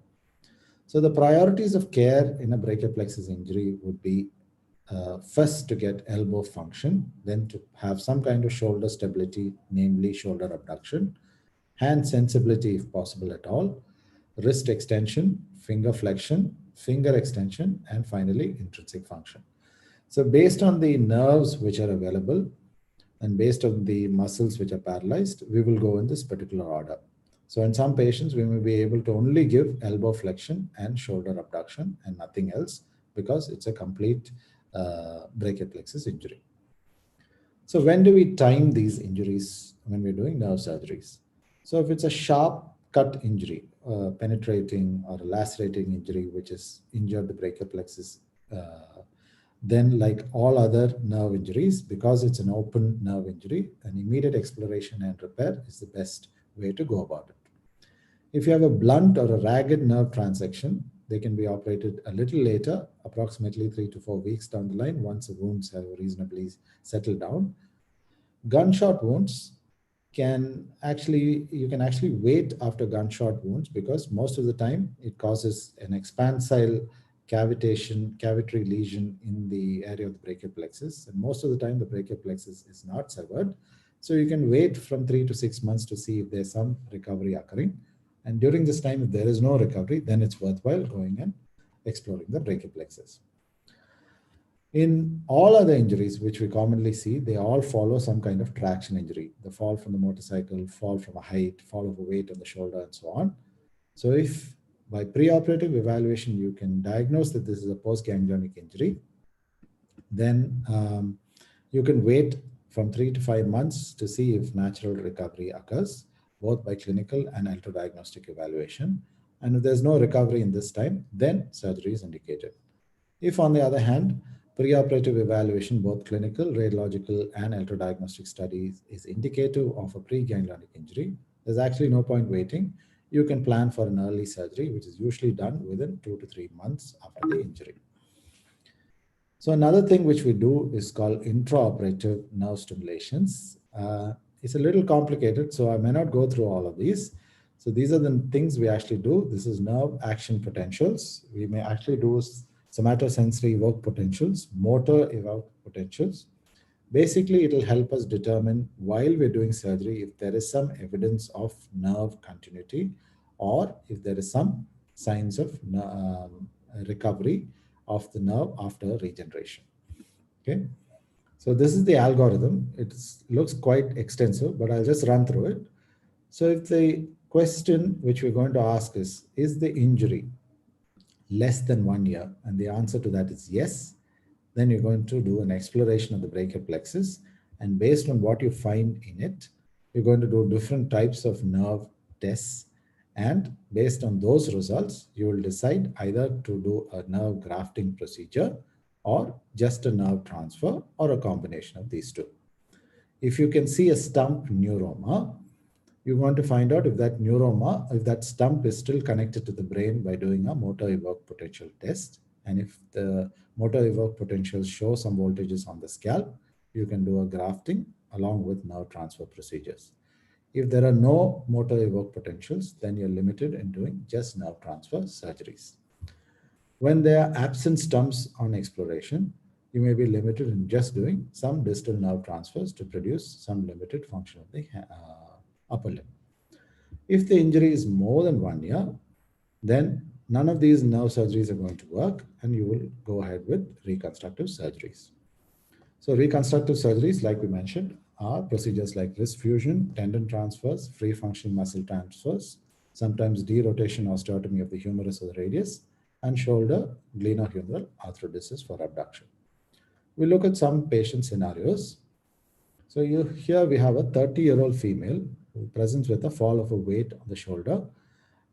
So the priorities of care in a brachial plexus injury would be first to get elbow function, then to have some kind of shoulder stability, namely shoulder abduction, hand sensibility if possible at all, wrist extension, finger flexion, finger extension, and finally intrinsic function. So based on the nerves which are available and based on the muscles which are paralyzed, we will go in this particular order. So in some patients, we may be able to only give elbow flexion and shoulder abduction and nothing else because it's a complete brachial plexus injury. So when do we time these injuries when we're doing nerve surgeries? So if it's a sharp cut injury, penetrating or lacerating injury, which has injured the brachial plexus, then like all other nerve injuries, because it's an open nerve injury, an immediate exploration and repair is the best way to go about it. If you have a blunt or a ragged nerve transection, they can be operated a little later, approximately 3 to 4 weeks down the line, once the wounds have reasonably settled down. Gunshot wounds you can actually wait after gunshot wounds because most of the time it causes an expansile cavitary lesion in the area of the brachial plexus. And most of the time the brachial plexus is not severed. So you can wait from 3 to 6 months to see if there's some recovery occurring. And during this time, if there is no recovery, then it's worthwhile going and exploring the brachial plexus. In all other injuries, which we commonly see, they all follow some kind of traction injury. The fall from the motorcycle, fall from a height, fall of a weight on the shoulder, and so on. So if by preoperative evaluation, you can diagnose that this is a postganglionic injury, then you can wait from 3 to 5 months to see if natural recovery occurs, both by clinical and electrodiagnostic evaluation. And if there's no recovery in this time, then surgery is indicated. If, on the other hand, preoperative evaluation, both clinical, radiological, and electrodiagnostic studies is indicative of a preganglionic injury, there's actually no point waiting. You can plan for an early surgery, which is usually done within 2 to 3 months after the injury. So another thing which we do is called intraoperative nerve stimulations. It's a little complicated, so I may not go through all of these. So these are the things we actually do. This is nerve action potentials. We may actually do somatosensory evoked potentials, motor evoked potentials. Basically, it will help us determine while we're doing surgery if there is some evidence of nerve continuity or if there is some signs of recovery of the nerve after regeneration. Okay. So this is the algorithm. It looks quite extensive, but I'll just run through it. So if the question which we're going to ask is the injury less than 1 year? And the answer to that is yes. Then you're going to do an exploration of the brachial plexus. And based on what you find in it, you're going to do different types of nerve tests. And based on those results, you will decide either to do a nerve grafting procedure or just a nerve transfer or a combination of these two. If you can see a stump neuroma, you're going to find out if that neuroma, if that stump is still connected to the brain by doing a motor evoked potential test. And if the motor evoked potentials show some voltages on the scalp, you can do a grafting along with nerve transfer procedures. If there are no motor evoked potentials, then you're limited in doing just nerve transfer surgeries. When there are absent stumps on exploration, you may be limited in just doing some distal nerve transfers to produce some limited function of the upper limb. If the injury is more than 1 year, then none of these nerve surgeries are going to work, and you will go ahead with reconstructive surgeries. So reconstructive surgeries, like we mentioned, are procedures like wrist fusion, tendon transfers, free functioning muscle transfers, sometimes derotation osteotomy of the humerus or the radius, and shoulder glenohumeral arthrodesis for abduction. We look at some patient scenarios. So here we have a 30-year-old female who presents with a fall of a weight on the shoulder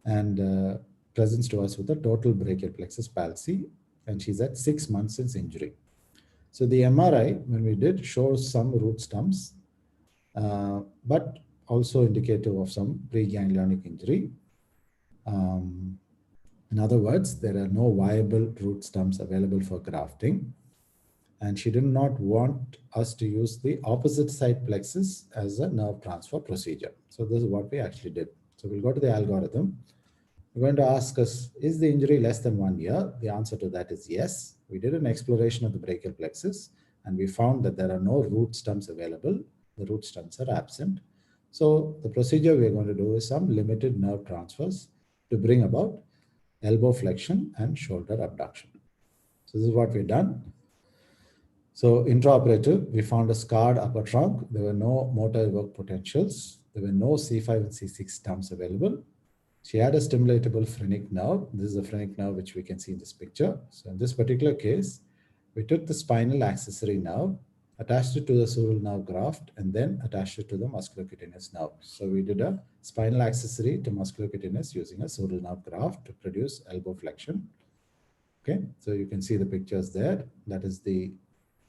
and presents to us with a total brachial plexus palsy, and she's at 6 months since injury. So the MRI, when we did, shows some root stumps, but also indicative of some preganglionic injury. In other words, there are no viable root stumps available for grafting. And she did not want us to use the opposite side plexus as a nerve transfer procedure. So this is what we actually did. So we'll go to the algorithm. We're going to ask us, is the injury less than 1 year? The answer to that is yes. We did an exploration of the brachial plexus, and we found that there are no root stumps available. The root stumps are absent. So the procedure we're going to do is some limited nerve transfers to bring about elbow flexion and shoulder abduction. So this is what we've done. So intraoperative, we found a scarred upper trunk. There were no motor evoked potentials. There were no C5 and C6 stumps available. She had a stimulatable phrenic nerve. This is a phrenic nerve which we can see in this picture. So in this particular case, we took the spinal accessory nerve, attached it to the sural nerve graft, and then attached it to the musculocutaneous nerve. So we did a spinal accessory to musculocutaneous using a sural nerve graft to produce elbow flexion. Okay, so you can see the pictures there. That is the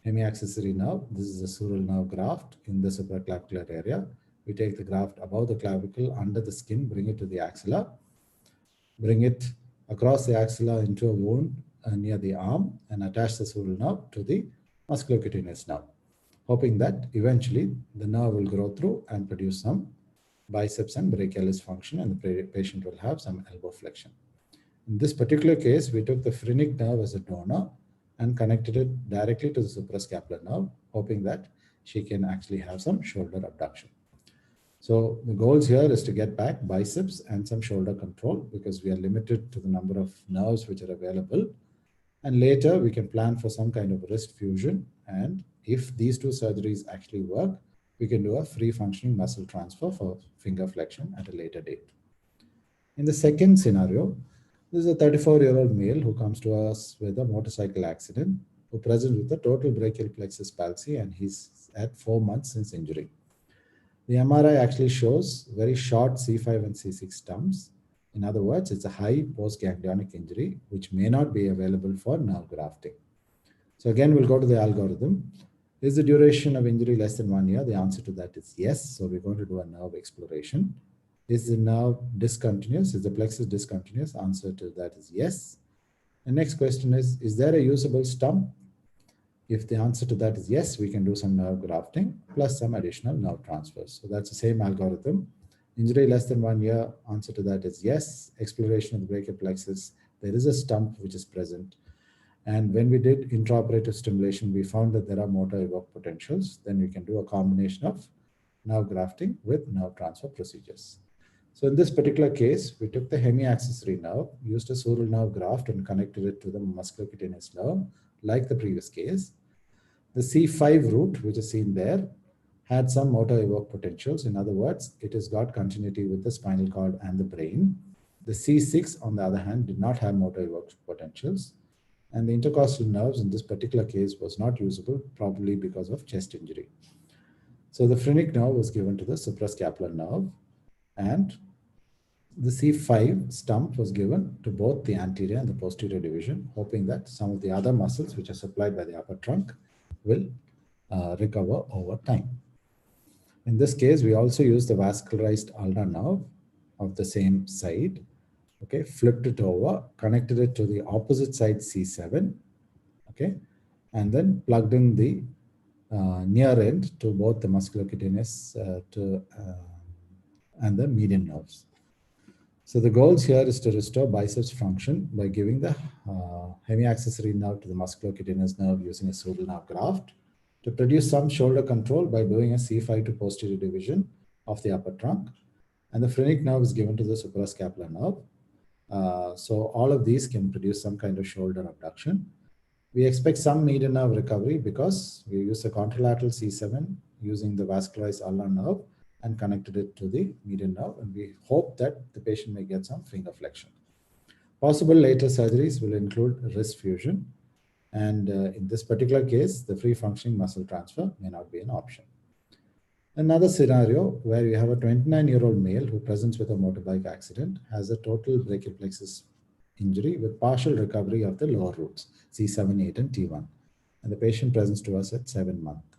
hemiaccessory nerve. This is the sural nerve graft in the supraclavicular area. We take the graft above the clavicle, under the skin, bring it to the axilla, bring it across the axilla into a wound near the arm, and attach the sural nerve to the musculocutaneous nerve, hoping that eventually the nerve will grow through and produce some biceps and brachialis function, and the patient will have some elbow flexion. In this particular case, we took the phrenic nerve as a donor and connected it directly to the suprascapular nerve, hoping that she can actually have some shoulder abduction. So the goals here is to get back biceps and some shoulder control, because we are limited to the number of nerves which are available. And later we can plan for some kind of wrist fusion. And if these two surgeries actually work, we can do a free functioning muscle transfer for finger flexion at a later date. In the second scenario, this is a 34-year-old male who comes to us with a motorcycle accident, who presents with a total brachial plexus palsy, and he's at 4 months since injury. The MRI actually shows very short C5 and C6 stumps. In other words, it's a high postganglionic injury, which may not be available for nerve grafting. So again, we'll go to the algorithm. Is the duration of injury less than 1 year? The answer to that is yes. So we're going to do a nerve exploration. Is the nerve discontinuous? Is the plexus discontinuous? Answer to that is yes. The next question is there a usable stump? If the answer to that is yes, we can do some nerve grafting plus some additional nerve transfers. So that's the same algorithm. Injury less than 1 year, answer to that is yes. Exploration of the brachial plexus, there is a stump which is present. And when we did intraoperative stimulation, we found that there are motor evoked potentials. Then we can do a combination of nerve grafting with nerve transfer procedures. So in this particular case, we took the hemiaccessory nerve, used a sural nerve graft and connected it to the musculocutaneous nerve, like the previous case. The C5 root, which is seen there, had some motor evoked potentials. In other words, it has got continuity with the spinal cord and the brain. The C6, on the other hand, did not have motor evoked potentials. And the intercostal nerves in this particular case was not usable, probably because of chest injury. So the phrenic nerve was given to the suprascapular nerve, and the C5 stump was given to both the anterior and the posterior division, hoping that some of the other muscles which are supplied by the upper trunk will recover over time. In this case, we also used the vascularized ulnar nerve of the same side, okay, flipped it over, connected it to the opposite side C7, okay, and then plugged in the near end to both the musculocutaneous and the median nerves. So the goals here is to restore biceps function by giving the hemiaccessory nerve to the musculocutaneous nerve using a sural nerve graft, to produce some shoulder control by doing a C5 to posterior division of the upper trunk, and the phrenic nerve is given to the suprascapular nerve So all of these can produce some kind of shoulder abduction. We expect some median nerve recovery because we use a contralateral C7 using the vascularized ulnar nerve and connected it to the median nerve. And we hope that the patient may get some finger flexion. Possible later surgeries will include wrist fusion. And in this particular case, the free functioning muscle transfer may not be an option. Another scenario where you have a 29-year-old male who presents with a motorbike accident, has a total brachial plexus injury with partial recovery of the lower roots, C7, 8, and T1. And the patient presents to us at 7 months.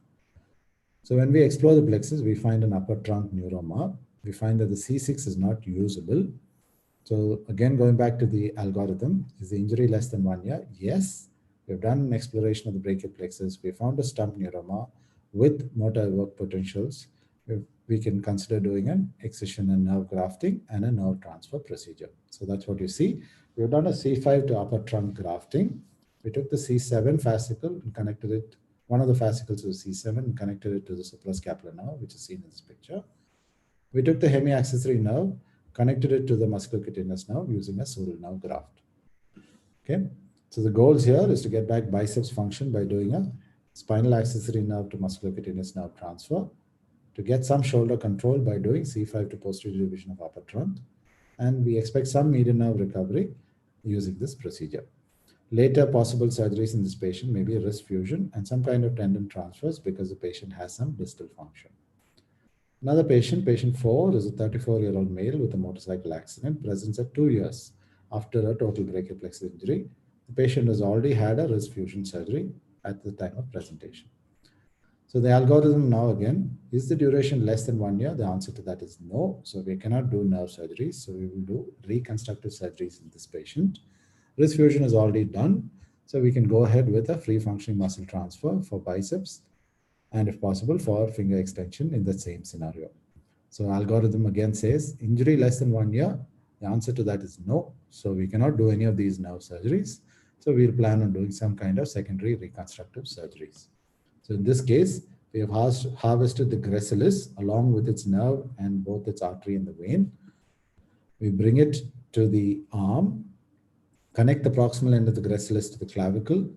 So when we explore the plexus, we find an upper trunk neuroma. We find that the C6 is not usable. So again, going back to the algorithm, is the injury less than 1 year? Yes. We've done an exploration of the brachial plexus. We found a stump neuroma with motor work potentials. We can consider doing an excision and nerve grafting and a nerve transfer procedure. So that's what you see. We've done a C5 to upper trunk grafting. We took the C7 fascicle and connected it, one of the fascicles of C7 and connected it to the suprascapular nerve, which is seen in this picture. We took the hemiaccessory nerve, connected it to the musculocutaneous nerve using a sural nerve graft. Okay. So the goals here is to get back biceps function by doing a spinal accessory nerve to musculocutaneous nerve transfer, to get some shoulder control by doing C5 to posterior division of upper trunk. And we expect some median nerve recovery using this procedure. Later possible surgeries in this patient may be wrist fusion and some kind of tendon transfers because the patient has some distal function. Another patient, patient 4, is a 34-year-old male with a motorcycle accident, presents at 2 years after a total brachial plexus injury. The patient has already had a wrist fusion surgery at the time of presentation. So the algorithm now again, is the duration less than 1 year? The answer to that is no. So we cannot do nerve surgeries. So we will do reconstructive surgeries in this patient. Wrist fusion is already done. So we can go ahead with a free functioning muscle transfer for biceps and if possible for finger extension in the same scenario. So algorithm again says injury less than 1 year. The answer to that is no. So we cannot do any of these nerve surgeries. So we'll plan on doing some kind of secondary reconstructive surgeries. So in this case, we have harvested the gracilis along with its nerve and both its artery and the vein. We bring it to the arm, connect the proximal end of the gracilis to the clavicle,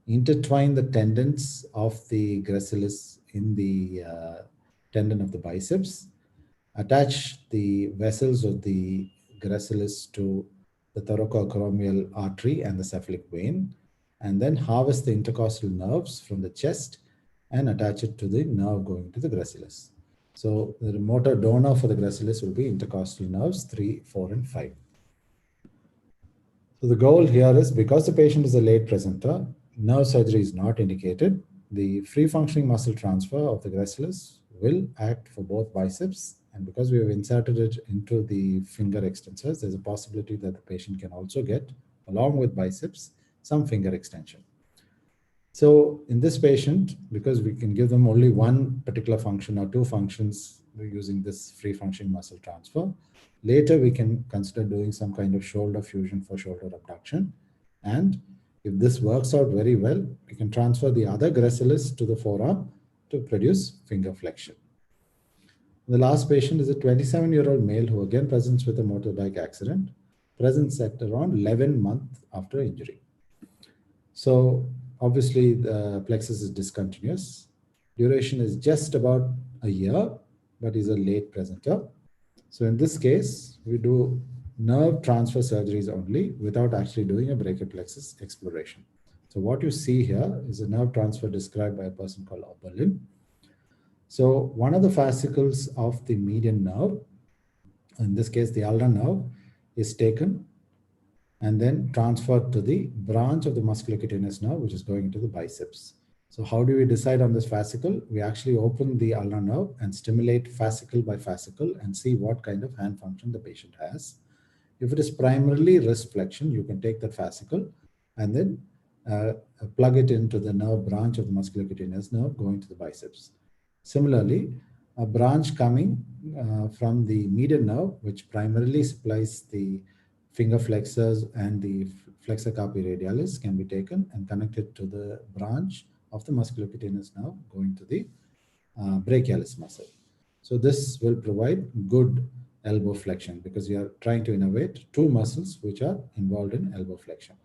intertwine the tendons of the gracilis in the tendon of the biceps, attach the vessels of the gracilis to the thoracoacromial artery and the cephalic vein, and then harvest the intercostal nerves from the chest and attach it to the nerve going to the gracilis. So the motor donor for the gracilis will be intercostal nerves 3, 4, and 5. So the goal here is, because the patient is a late presenter, nerve surgery is not indicated. The free functioning muscle transfer of the gracilis will act for both biceps, and because we have inserted it into the finger extensors, there's a possibility that the patient can also get, along with biceps, some finger extension. So in this patient, because we can give them only one particular function or two functions using this free functioning muscle transfer, later we can consider doing some kind of shoulder fusion for shoulder abduction. And if this works out very well, we can transfer the other gracilis to the forearm to produce finger flexion. The last patient is a 27-year-old male who again presents with a motorbike accident, presents at around 11 months after injury. So obviously the plexus is discontinuous. Duration is just about a year, but is a late presenter. So in this case, we do nerve transfer surgeries only without actually doing a brachial plexus exploration. So what you see here is a nerve transfer described by a person called Oberlin. So one of the fascicles of the median nerve, in this case the ulnar nerve, is taken and then transferred to the branch of the musculocutaneous nerve, which is going into the biceps. So how do we decide on this fascicle? We actually open the ulnar nerve and stimulate fascicle by fascicle and see what kind of hand function the patient has. If it is primarily wrist flexion, you can take that fascicle and then plug it into the nerve branch of the musculocutaneous nerve going to the biceps. Similarly, a branch coming from the median nerve, which primarily supplies the finger flexors and the flexor carpi radialis, can be taken and connected to the branch of the musculocutaneous nerve going to the brachialis muscle. So this will provide good elbow flexion, because you are trying to innervate two muscles which are involved in elbow flexion.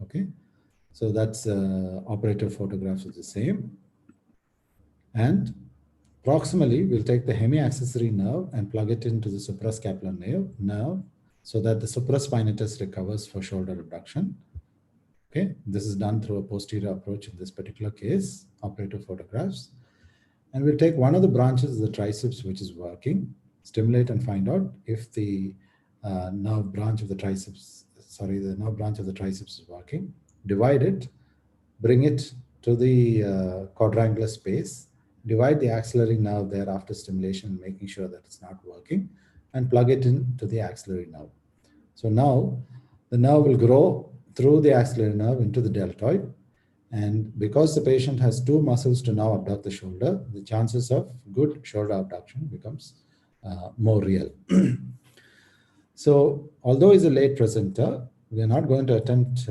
Okay, so that's operator photographs is the same. And proximally, we'll take the hemiaccessory nerve and plug it into the suprascapular nerve so that the supraspinatus recovers for shoulder abduction. Okay, this is done through a posterior approach in this particular case, operator photographs. And we'll take one of the branches of the triceps which is working, stimulate and find out if the nerve branch of the triceps, the nerve branch of the triceps is working, divide it, bring it to the quadrangular space, divide the axillary nerve there after stimulation, making sure that it's not working, and plug it into the axillary nerve. So now the nerve will grow through the axillary nerve into the deltoid. And because the patient has two muscles to now abduct the shoulder, the chances of good shoulder abduction becomes more real. So although he's a late presenter, we are not going to attempt,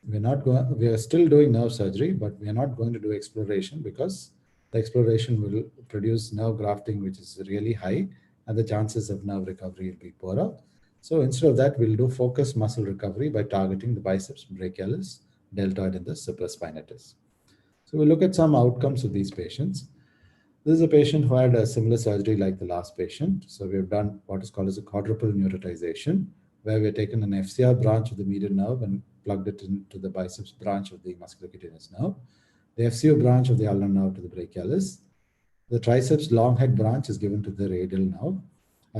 we are still doing nerve surgery, but we are not going to do exploration because the exploration will produce nerve grafting, which is really high, and the chances of nerve recovery will be poorer. So instead of that, we'll do focused muscle recovery by targeting the biceps brachialis, deltoid, and the supraspinatus. So we'll look at some outcomes of these patients. This is a patient who had a similar surgery like the last patient. So we've done what is called as a quadruple neurotization, where we've taken an FCR branch of the median nerve and plugged it into the biceps branch of the musculocutaneous nerve, the FCO branch of the ulnar nerve to the brachialis. The triceps long head branch is given to the radial nerve,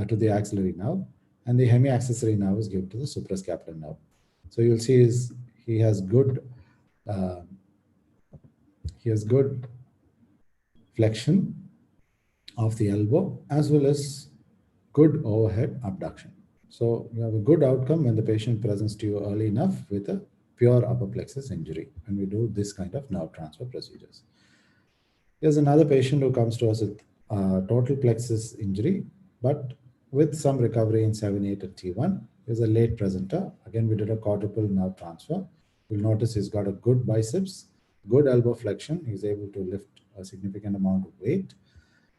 to the axillary nerve, and the hemiaccessory nerve is given to the suprascapular nerve. So you'll see he has good flexion of the elbow as well as good overhead abduction. So you have a good outcome when the patient presents to you early enough with a pure upper plexus injury when we do this kind of nerve transfer procedures. Here's another patient who comes to us with total plexus injury, but with some recovery in 7/8 at T1. He's a late presenter. Again, we did a quadruple nerve transfer. You'll notice he's got a good biceps, good elbow flexion. He's able to lift a significant amount of weight,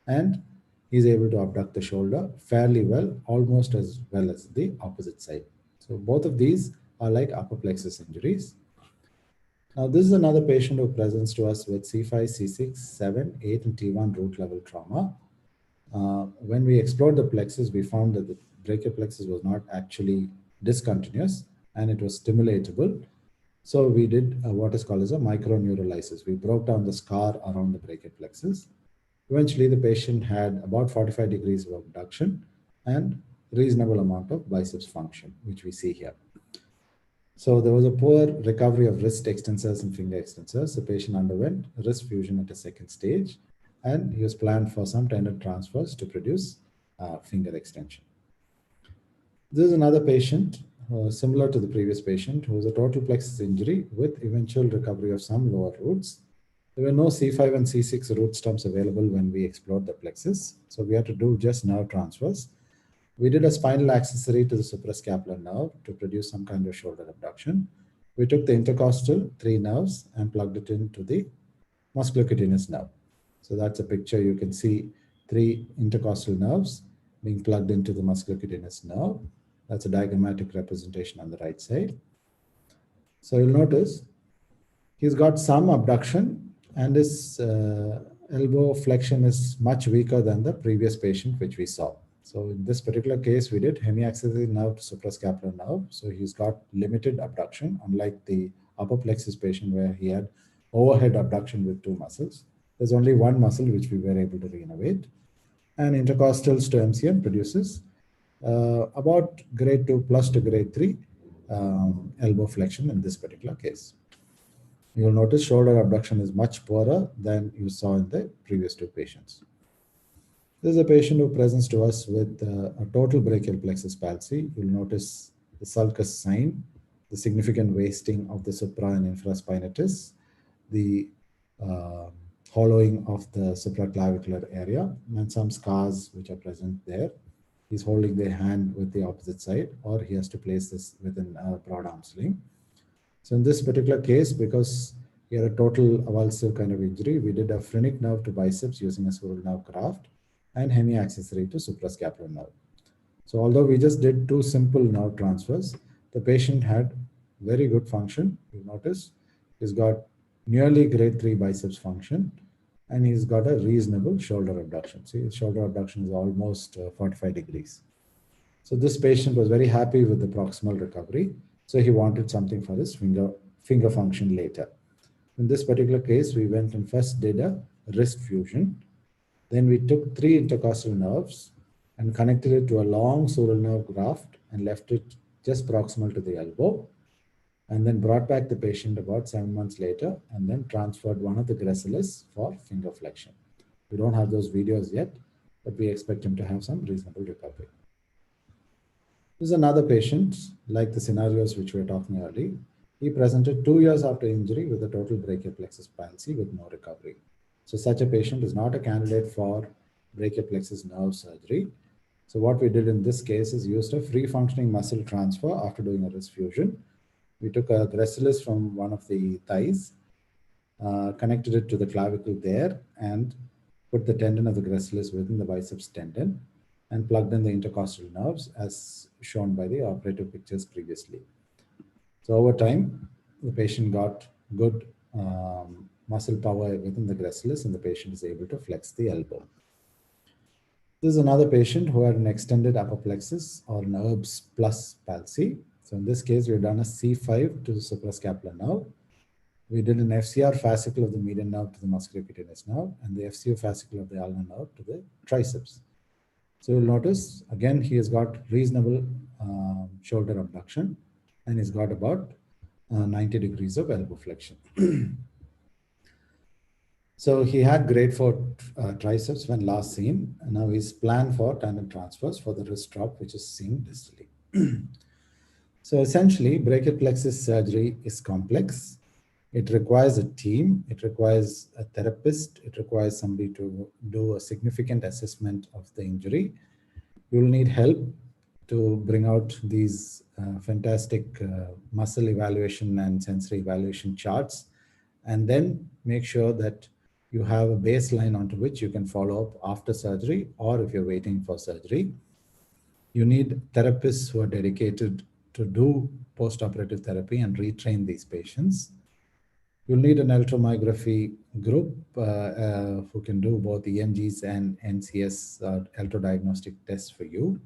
and he's able to abduct the shoulder fairly well, almost as well as the opposite side. So both of these are like upper plexus injuries. Now, this is another patient who presents to us with C5, C6, 7, 8, and T1 root level trauma. When we explored the plexus, we found that the brachial plexus was not actually discontinuous and it was stimulatable. So we did what is called as a microneurolysis. We broke down the scar around the brachial plexus. Eventually, the patient had about 45 degrees of abduction and reasonable amount of biceps function, which we see here. So there was a poor recovery of wrist extensors and finger extensors. The patient underwent wrist fusion at a second stage, and he was planned for some tendon transfers to produce finger extension. This is another patient similar to the previous patient who was a total plexus injury with eventual recovery of some lower roots. There were no C5 and C6 root stumps available when we explored the plexus, so we had to do just nerve transfers. We did a spinal accessory to the suprascapular nerve to produce some kind of shoulder abduction. We took the intercostal 3 nerves and plugged it into the musculocutaneous nerve. So that's a picture. You can see 3 intercostal nerves being plugged into the musculocutaneous nerve. That's a diagrammatic representation on the right side. So you'll notice he's got some abduction and his elbow flexion is much weaker than the previous patient which we saw. So in this particular case, we did hemiaccessory nerve to suprascapular nerve. So he's got limited abduction, unlike the upper plexus patient where he had overhead abduction with 2 muscles. There's only 1 muscle which we were able to reinnervate. And intercostals to MCM produces about grade 2 plus to grade 3 elbow flexion in this particular case. You'll notice shoulder abduction is much poorer than you saw in the previous 2 patients. This is a patient who presents to us with a total brachial plexus palsy. You'll notice the sulcus sign, the significant wasting of the supra and infraspinatus, the hollowing of the supraclavicular area, and some scars which are present there. He's holding the hand with the opposite side, or he has to place this within a broad arm sling. So in this particular case, because he had a total avulsive kind of injury, we did a phrenic nerve to biceps using a sural nerve graft and hemiaccessory to suprascapular nerve. So although we just did 2 simple nerve transfers, the patient had very good function. You notice he's got nearly grade 3 biceps function, and he's got a reasonable shoulder abduction. See, his shoulder abduction is almost 45 degrees. So this patient was very happy with the proximal recovery. So he wanted something for his finger function later. In this particular case, we went and first did a wrist fusion. Then we took 3 intercostal nerves and connected it to a long sural nerve graft and left it just proximal to the elbow, and then brought back the patient about 7 months later and then transferred one of the gracilis for finger flexion. We don't have those videos yet, but we expect him to have some reasonable recovery. This is another patient, like the scenarios which we were talking earlier. He presented 2 years after injury with a total brachial plexus palsy with no recovery. So such a patient is not a candidate for brachial plexus nerve surgery. So what we did in this case is used a free functioning muscle transfer after doing a wrist fusion. We took a gracilis from one of the thighs, connected it to the clavicle there, and put the tendon of the gracilis within the biceps tendon and plugged in the intercostal nerves as shown by the operative pictures previously. So over time, the patient got good muscle power within the gracilis, and the patient is able to flex the elbow. This is another patient who had an extended upper plexus or NURBS plus palsy. So in this case, we've done a C5 to the suprascapular nerve. We did an FCR fascicle of the median nerve to the musculocutaneous nerve, and the FCO fascicle of the ulnar nerve to the triceps. So you'll notice, again, he has got reasonable shoulder abduction, and he's got about 90 degrees of elbow flexion. So he had grade 4 triceps when last seen, and now he's planned for tendon transfers for the wrist drop, which is seen distally. So essentially, brachial plexus surgery is complex. It requires a team, it requires a therapist, it requires somebody to do a significant assessment of the injury. You will need help to bring out these fantastic muscle evaluation and sensory evaluation charts, and then make sure that you have a baseline onto which you can follow up after surgery, or if you're waiting for surgery. You need therapists who are dedicated to do post-operative therapy and retrain these patients. You'll need an ultramyography group who can do both EMGs and NCS electrodiagnostic tests for you.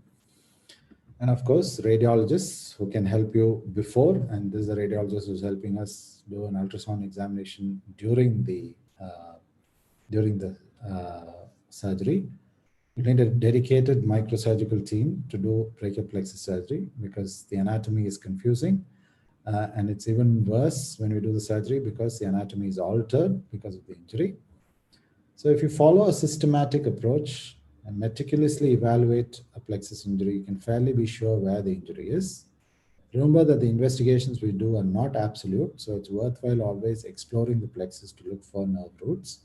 And of course, radiologists who can help you before, and this is a radiologist who's helping us do an ultrasound examination during the surgery. You need a dedicated microsurgical team to do brachial plexus surgery because the anatomy is confusing. And it's even worse when we do the surgery because the anatomy is altered because of the injury. So if you follow a systematic approach and meticulously evaluate a plexus injury, you can fairly be sure where the injury is. Remember that the investigations we do are not absolute, so it's worthwhile always exploring the plexus to look for nerve roots.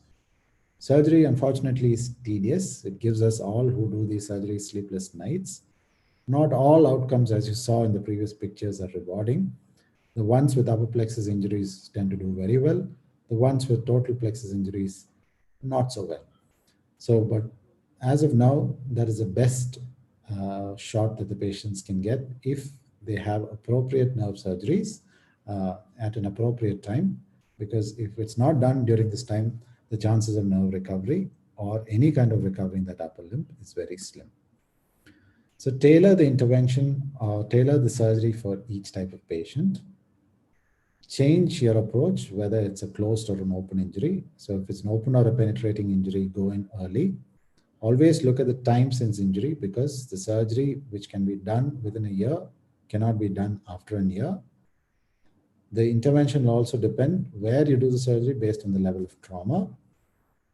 Surgery, unfortunately, is tedious. It gives us all who do these surgeries sleepless nights. Not all outcomes, as you saw in the previous pictures, are rewarding. The ones with upper plexus injuries tend to do very well. The ones with total plexus injuries, not so well. So, but as of now, that is the best shot that the patients can get if they have appropriate nerve surgeries at an appropriate time. Because if it's not done during this time, the chances of nerve recovery or any kind of recovery in that upper limb is very slim. So tailor the intervention or tailor the surgery for each type of patient. Change your approach, whether it's a closed or an open injury. So if it's an open or a penetrating injury, go in early. Always look at the time since injury because the surgery which can be done within a year cannot be done after a year. The intervention will also depend where you do the surgery based on the level of trauma.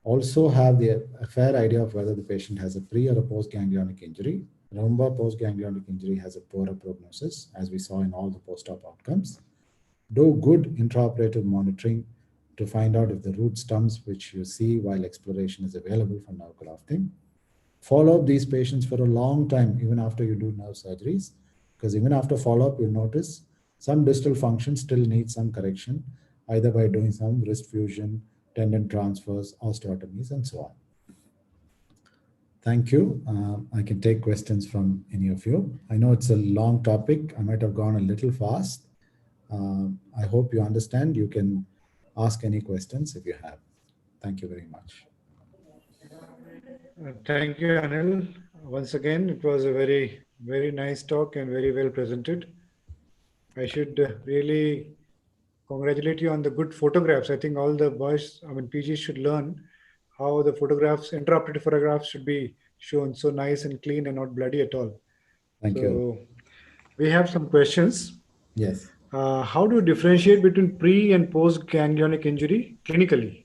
Also have a fair idea of whether the patient has a pre or a post-ganglionic injury. Remember, post-ganglionic injury has a poorer prognosis, as we saw in all the post-op outcomes. Do good intraoperative monitoring to find out if the root stumps which you see while exploration is available for nerve grafting. Follow up these patients for a long time, even after you do nerve surgeries, because even after follow-up, you'll notice some distal function still needs some correction, either by doing some wrist fusion, tendon transfers, osteotomies, and so on. Thank you. I can take questions from any of you. I know it's a long topic. I might have gone a little fast. I hope you understand. You can ask any questions if you have. Thank you very much.
Thank you, Anil. Once again, it was a very, very nice talk and very well presented. I should really congratulate you on the good photographs. I think all the boys, PGs should learn how the photographs, intraoperative photographs should be shown so nice and clean and not bloody at all.
Thank you.
We have some questions.
Yes.
How do you differentiate between pre and post ganglionic injury clinically?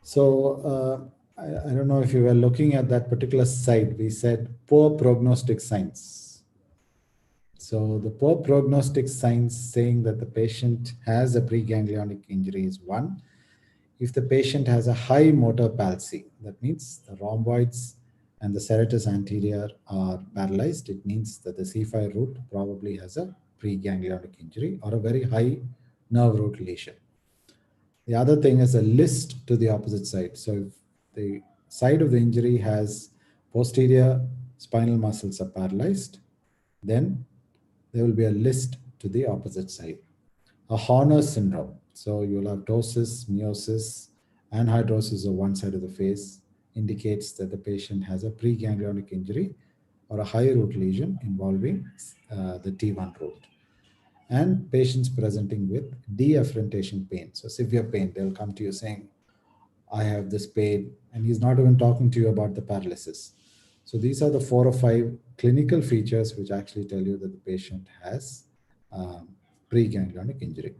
So I don't know if you were looking at that particular slide. We said poor prognostic signs. So the poor prognostic signs saying that the patient has a preganglionic injury is one. If the patient has a high motor palsy, that means the rhomboids and the serratus anterior are paralyzed. It means that the C5 root probably has a preganglionic injury or a very high nerve root lesion. The other thing is a list to the opposite side. So if the side of the injury has posterior spinal muscles are paralyzed, then there will be a list to the opposite side. A Horner syndrome. So you'll have ptosis, meiosis, and hydrosis of one side of the face indicates that the patient has a preganglionic injury or a high root lesion involving the T1 root. And patients presenting with deafferentation pain. So severe pain, they'll come to you saying, I have this pain, and he's not even talking to you about the paralysis. So these are the 4 or 5 clinical features which actually tell you that the patient has preganglionic injury.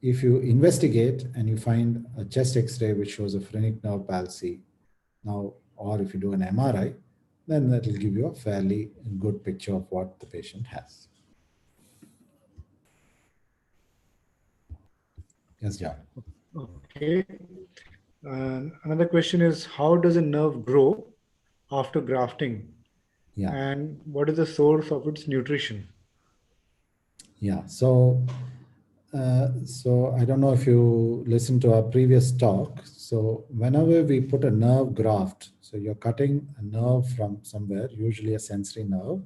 If you investigate and you find a chest X-ray which shows a phrenic nerve palsy, now, or if you do an MRI, then that will give you a fairly good picture of what the patient has. Yes, John.
Okay. Another question is, how does a nerve grow after grafting?
Yeah.
And what is the source of its nutrition?
Yeah. So I don't know if you listened to our previous talk. So whenever we put a nerve graft, so you're cutting a nerve from somewhere, usually a sensory nerve,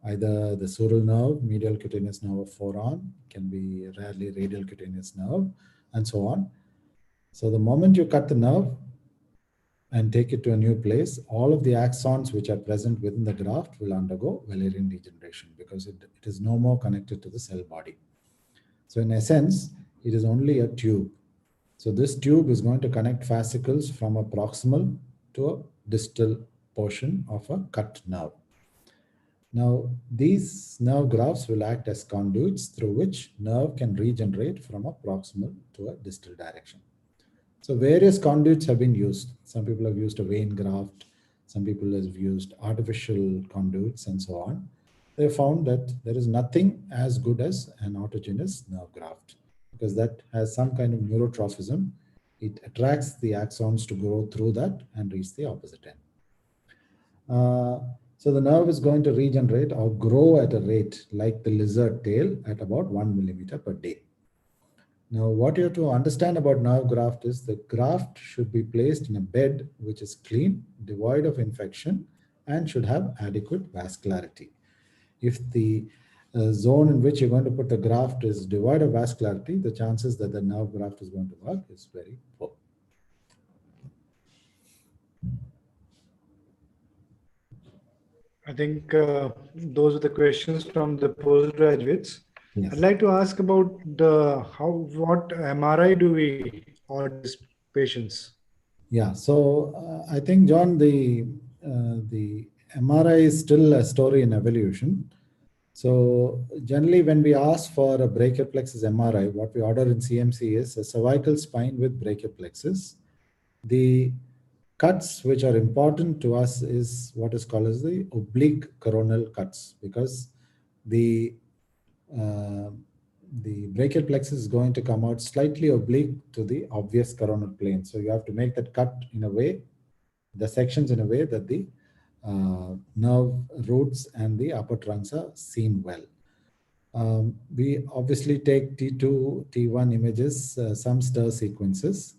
either the sural nerve, medial cutaneous nerve of forearm, can be rarely radial cutaneous nerve, and so on. So the moment you cut the nerve and take it to a new place, all of the axons which are present within the graft will undergo Wallerian degeneration because it is no more connected to the cell body. So in essence, it is only a tube. So this tube is going to connect fascicles from a proximal to a distal portion of a cut nerve. Now, these nerve grafts will act as conduits through which nerve can regenerate from a proximal to a distal direction. So various conduits have been used. Some people have used a vein graft. Some people have used artificial conduits and so on. They found that there is nothing as good as an autogenous nerve graft because that has some kind of neurotrophism. It attracts the axons to grow through that and reach the opposite end. So the nerve is going to regenerate or grow at a rate like the lizard tail at about 1 millimeter per day. Now, what you have to understand about nerve graft is the graft should be placed in a bed which is clean, devoid of infection, and should have adequate vascularity. If the zone in which you're going to put the graft is devoid of vascularity, the chances that the nerve graft is going to work is very poor.
I think those are the questions from the postgraduates.
Yes.
I'd like to ask about what MRI do we order these patients?
Yeah, so I think, John, the MRI is still a story in evolution. So generally, when we ask for a brachial plexus MRI, what we order in CMC is a cervical spine with brachial plexus. The cuts which are important to us is what is called as the oblique coronal cuts, because the brachial plexus is going to come out slightly oblique to the obvious coronal plane. So you have to make that cut in a way, the sections in a way that the nerve roots and the upper trunks are seen well. We obviously take T2, T1 images, some stir sequences.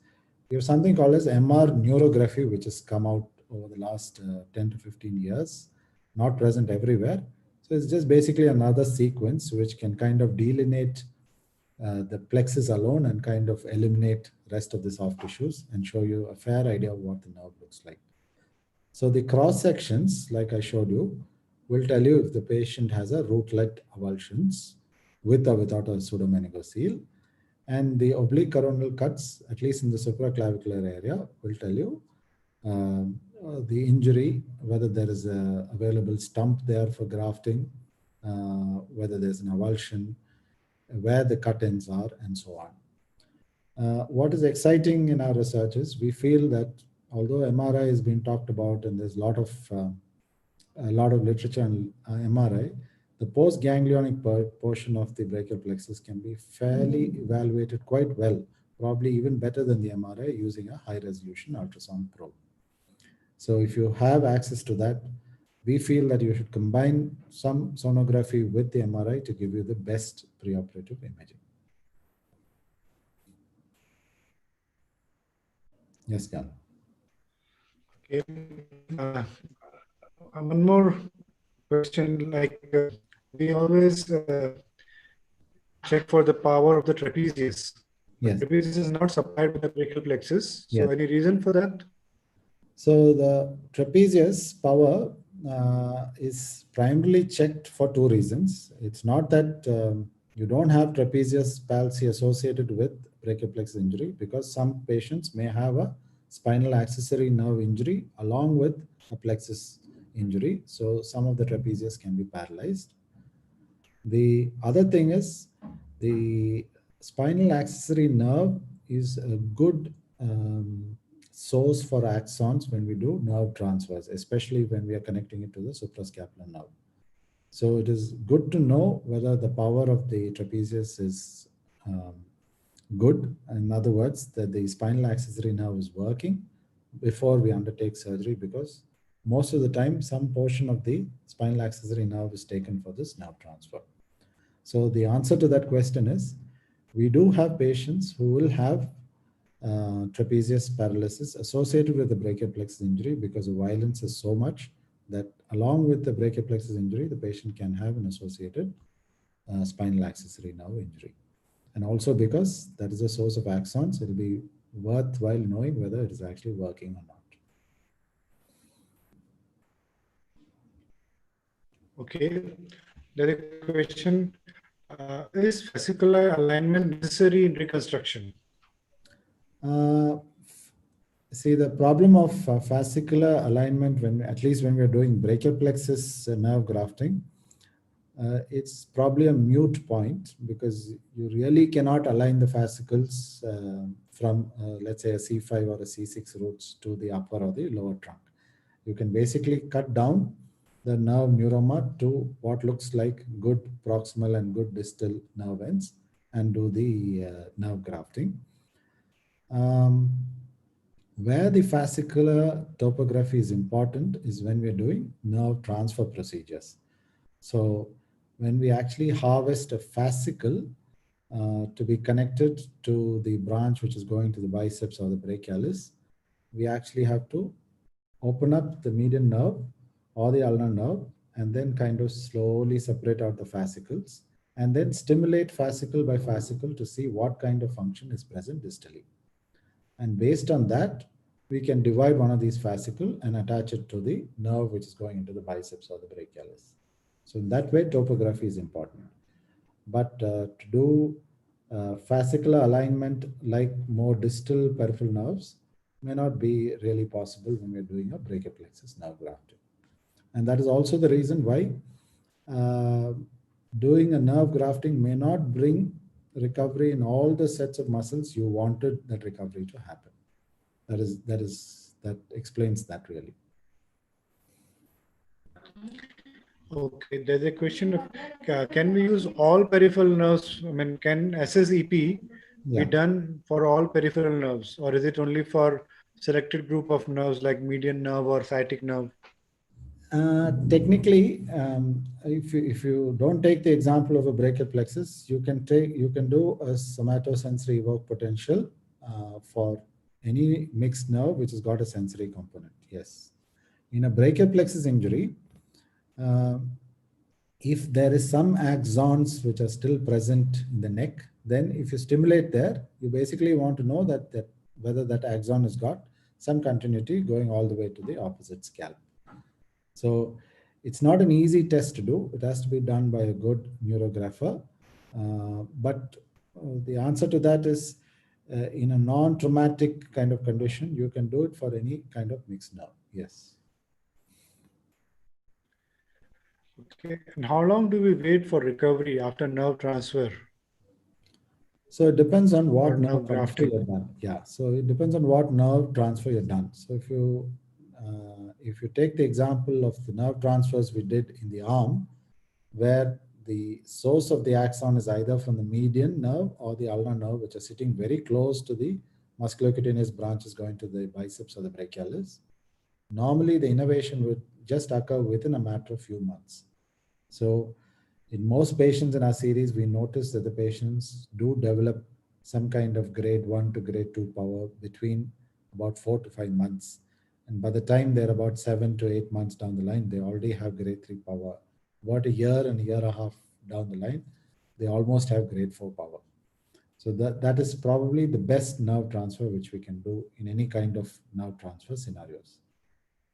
We have something called as MR neurography, which has come out over the last 10 to 15 years, not present everywhere. So it's just basically another sequence which can kind of delineate the plexus alone and kind of eliminate rest of the soft tissues and show you a fair idea of what the nerve looks like. So the cross sections, like I showed you, will tell you if the patient has a rootlet avulsions with or without a pseudomeningocele. And the oblique coronal cuts, at least in the supraclavicular area, will tell you the injury, whether there is a available stump there for grafting, whether there's an avulsion, where the cut ends are, and so on. What is exciting in our research is we feel that although MRI has been talked about and there's a lot of literature on MRI, the post-ganglionic portion of the brachial plexus can be fairly evaluated quite well, probably even better than the MRI using a high-resolution ultrasound probe. So if you have access to that, we feel that you should combine some sonography with the MRI to give you the best preoperative imaging. Yes, John.
Okay. One more question, we always check for the power of the trapezius.
Yes.
Trapezius is not supplied with the brachial plexus. So
Yes.
any reason for that?
So the trapezius power is primarily checked for two reasons. It's not that you don't have trapezius palsy associated with brachial plexus injury, because some patients may have a spinal accessory nerve injury along with a plexus injury. So some of the trapezius can be paralyzed. The other thing is the spinal accessory nerve is a good source for axons when we do nerve transfers, especially when we are connecting it to the suprascapular nerve. So it is good to know whether the power of the trapezius is good. In other words, that the spinal accessory nerve is working before we undertake surgery, because most of the time, some portion of the spinal accessory nerve is taken for this nerve transfer. So the answer to that question is, we do have patients who will have trapezius paralysis associated with the brachial plexus injury, because the violence is so much that along with the brachial plexus injury, the patient can have an associated spinal accessory nerve injury. And also because that is a source of axons, it will be worthwhile knowing whether it is actually working or not.
Okay. The other question, is fascicular alignment necessary in reconstruction?
See, the problem of fascicular alignment, at least when we're doing brachial plexus nerve grafting, it's probably a moot point, because you really cannot align the fascicles from, let's say, a C5 or a C6 roots to the upper or the lower trunk. You can basically cut down the nerve neuroma to what looks like good proximal and good distal nerve ends and do the nerve grafting. Where the fascicular topography is important is when we're doing nerve transfer procedures. So when we actually harvest a fascicle to be connected to the branch which is going to the biceps or the brachialis, we actually have to open up the median nerve or the ulnar nerve and then kind of slowly separate out the fascicles and then stimulate fascicle by fascicle to see what kind of function is present distally. And based on that, we can divide one of these fascicles and attach it to the nerve which is going into the biceps or the brachialis. So in that way, topography is important. But to do fascicular alignment like more distal peripheral nerves may not be really possible when we're doing a brachial plexus nerve grafting. And that is also the reason why doing a nerve grafting may not bring recovery in all the sets of muscles you wanted that recovery to happen. That explains that really.
Okay, there's a question of can we use all peripheral nerves? I mean, can SSEP be done for all peripheral nerves, or is it only for selected group of nerves like median nerve or sciatic nerve?
Technically, if you don't take the example of a brachial plexus, you can do a somatosensory evoked potential for any mixed nerve which has got a sensory component. Yes. In a brachial plexus injury, if there is some axons which are still present in the neck, then if you stimulate there, you basically want to know that whether that axon has got some continuity going all the way to the opposite scalp. So it's not an easy test to do. It has to be done by a good neurographer. But the answer to that is in a non-traumatic kind of condition, you can do it for any kind of mixed nerve. Yes.
Okay. And how long do we wait for recovery after nerve transfer?
So it depends on what
Or
nerve
nerve
transfer
grafting.
you've done. Yeah. So it depends on what nerve transfer you've done. So if you take the example of the nerve transfers we did in the arm, where the source of the axon is either from the median nerve or the ulnar nerve, which are sitting very close to the musculocutaneous branches going to the biceps or the brachialis, normally the innervation would just occur within a matter of few months. So in most patients in our series, we notice that the patients do develop some kind of grade 1 to grade 2 power between about 4 to 5 months. And by the time they're about 7 to 8 months down the line, they already have grade 3 power. About a year and a half down the line, they almost have grade 4 power. So that is probably the best nerve transfer which we can do in any kind of nerve transfer scenarios.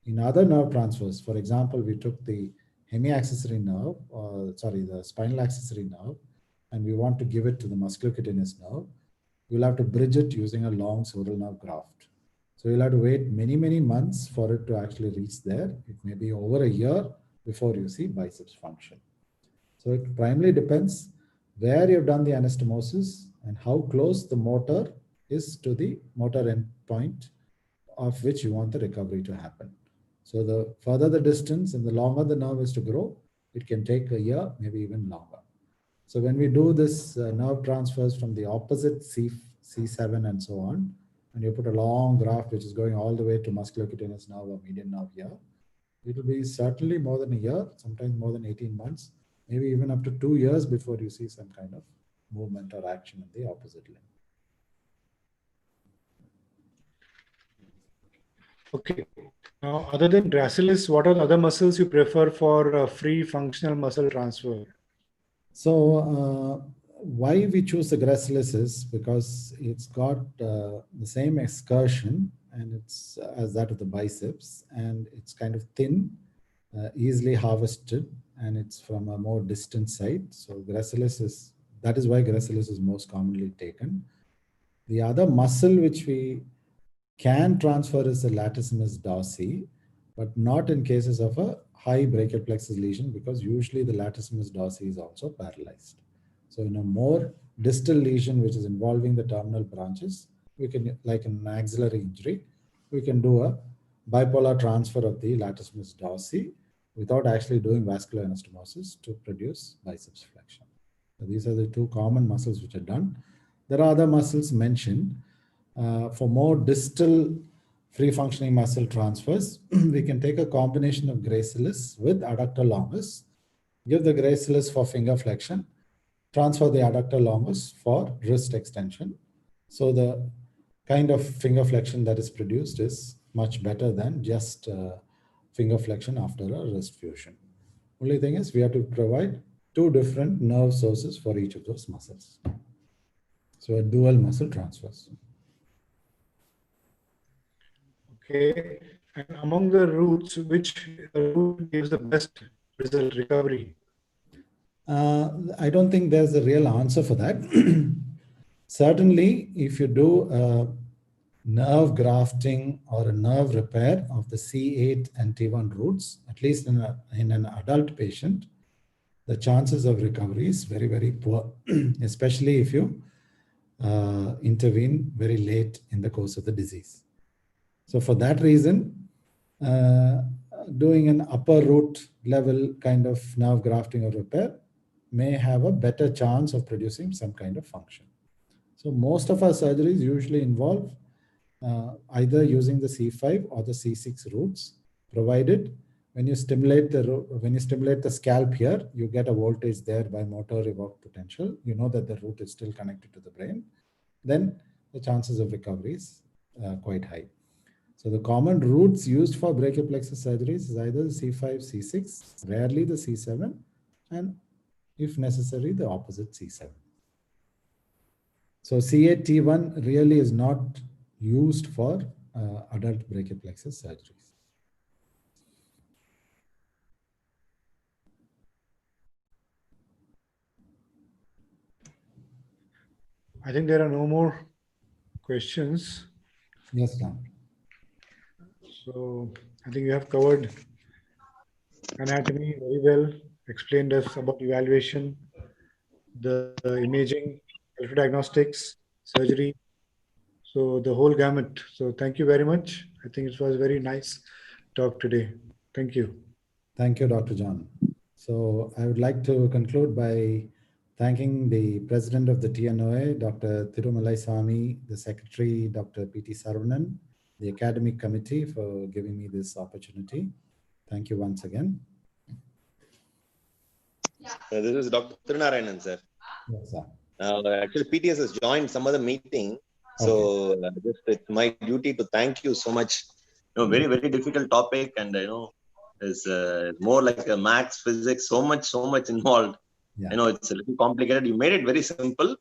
In other nerve transfers, for example, we took the hemiaccessory nerve, the spinal accessory nerve, and we want to give it to the musculocutaneous nerve, you'll have to bridge it using a long sural nerve graft. So you'll have to wait many, many months for it to actually reach there. It may be over a year before you see biceps function. So it primarily depends where you've done the anastomosis and how close the motor is to the motor endpoint of which you want the recovery to happen. So the further the distance and the longer the nerve is to grow, it can take a year, maybe even longer. So when we do this nerve transfers from the opposite C7 and so on, and you put a long graft which is going all the way to musculocutaneous nerve or median nerve here, it will be certainly more than a year, sometimes more than 18 months, maybe even up to 2 years before you see some kind of movement or action in the opposite limb.
Okay. Now, other than gracilis, what are the other muscles you prefer for free functional muscle transfer?
So why we choose the gracilis is because it's got the same excursion and it's as that of the biceps, and it's kind of thin, easily harvested, and it's from a more distant site. So that is why gracilis is most commonly taken. The other muscle which we can transfer is the latissimus dorsi, but not in cases of a high brachial plexus lesion, because usually the latissimus dorsi is also paralyzed. So in a more distal lesion which is involving the terminal branches, we can, like an axillary injury, we can do a bipolar transfer of the latissimus dorsi without actually doing vascular anastomosis to produce biceps flexion. So these are the two common muscles which are done. There are other muscles mentioned. For more distal free functioning muscle transfers, we can take a combination of gracilis with adductor longus, give the gracilis for finger flexion, transfer the adductor longus for wrist extension. So the kind of finger flexion that is produced is much better than just finger flexion after a wrist fusion. Only thing is we have to provide two different nerve sources for each of those muscles. So a dual muscle transfers.
Okay. And among the routes, which route gives the best result recovery?
I don't think there's a real answer for that. Certainly, if you do a nerve grafting or a nerve repair of the C8 and T1 roots, at least in an adult patient, the chances of recovery is very, very poor, especially if you intervene very late in the course of the disease. So for that reason, doing an upper root level kind of nerve grafting or repair may have a better chance of producing some kind of function. So most of our surgeries usually involve either using the C5 or the C6 roots, provided when you stimulate the scalp here, you get a voltage there by motor evoked potential. You know that the root is still connected to the brain. Then the chances of recovery is quite high. So the common routes used for brachial plexus surgeries is either the C5, C6, rarely the C7, and if necessary, the opposite C7. So C8, T1 really is not used for adult brachial plexus surgeries.
I think there are no more questions.
Yes, ma'am.
So I think you have covered anatomy very well, explained us about evaluation, the imaging, electrodiagnostics, surgery. So the whole gamut. So thank you very much. I think it was a very nice talk today. Thank you.
Thank you, Dr. John. So I would like to conclude by thanking the president of the TNOA, Dr. Thirumalai Swami, the secretary, Dr. P.T. Saravanan, the academic committee for giving me this opportunity. Thank you once again.
This is Dr. Thirunarayanan, sir.
Yes, sir.
Actually, PTS has joined some other meeting. So just it's my duty to thank you so much. Very, very difficult topic, and is more like a maths, physics, so much involved.
Yeah.
It's a little complicated. You made it very simple,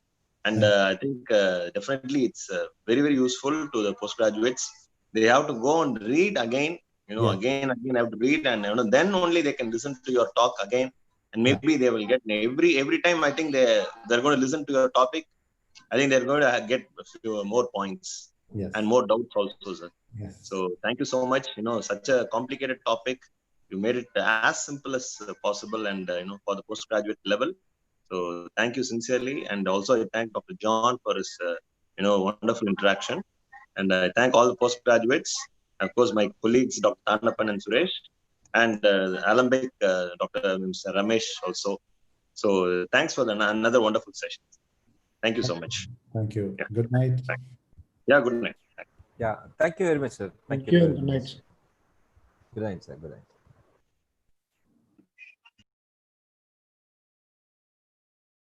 and I think definitely it's very, very useful to the postgraduates. They have to go and read again. Again have to read, and then only they can listen to your talk again, and maybe they will get every time. I think they're going to listen to your topic. I think they're going to get a few more points and more doubts also, sir.
Yes.
So thank you so much. Such a complicated topic. You made it as simple as possible, and for the postgraduate level. So thank you sincerely, and also I thank Dr. John for his wonderful interaction, and I thank all the postgraduates, of course my colleagues Dr. Tanappan and Suresh, and Alembic Dr. Mr. Ramesh also. So thanks for another wonderful session. Thank you so much.
Thank you. Yeah. Good night.
Yeah, good night.
Yeah, thank you very much, sir.
Thank you. Good night.
Good night, sir. Good night.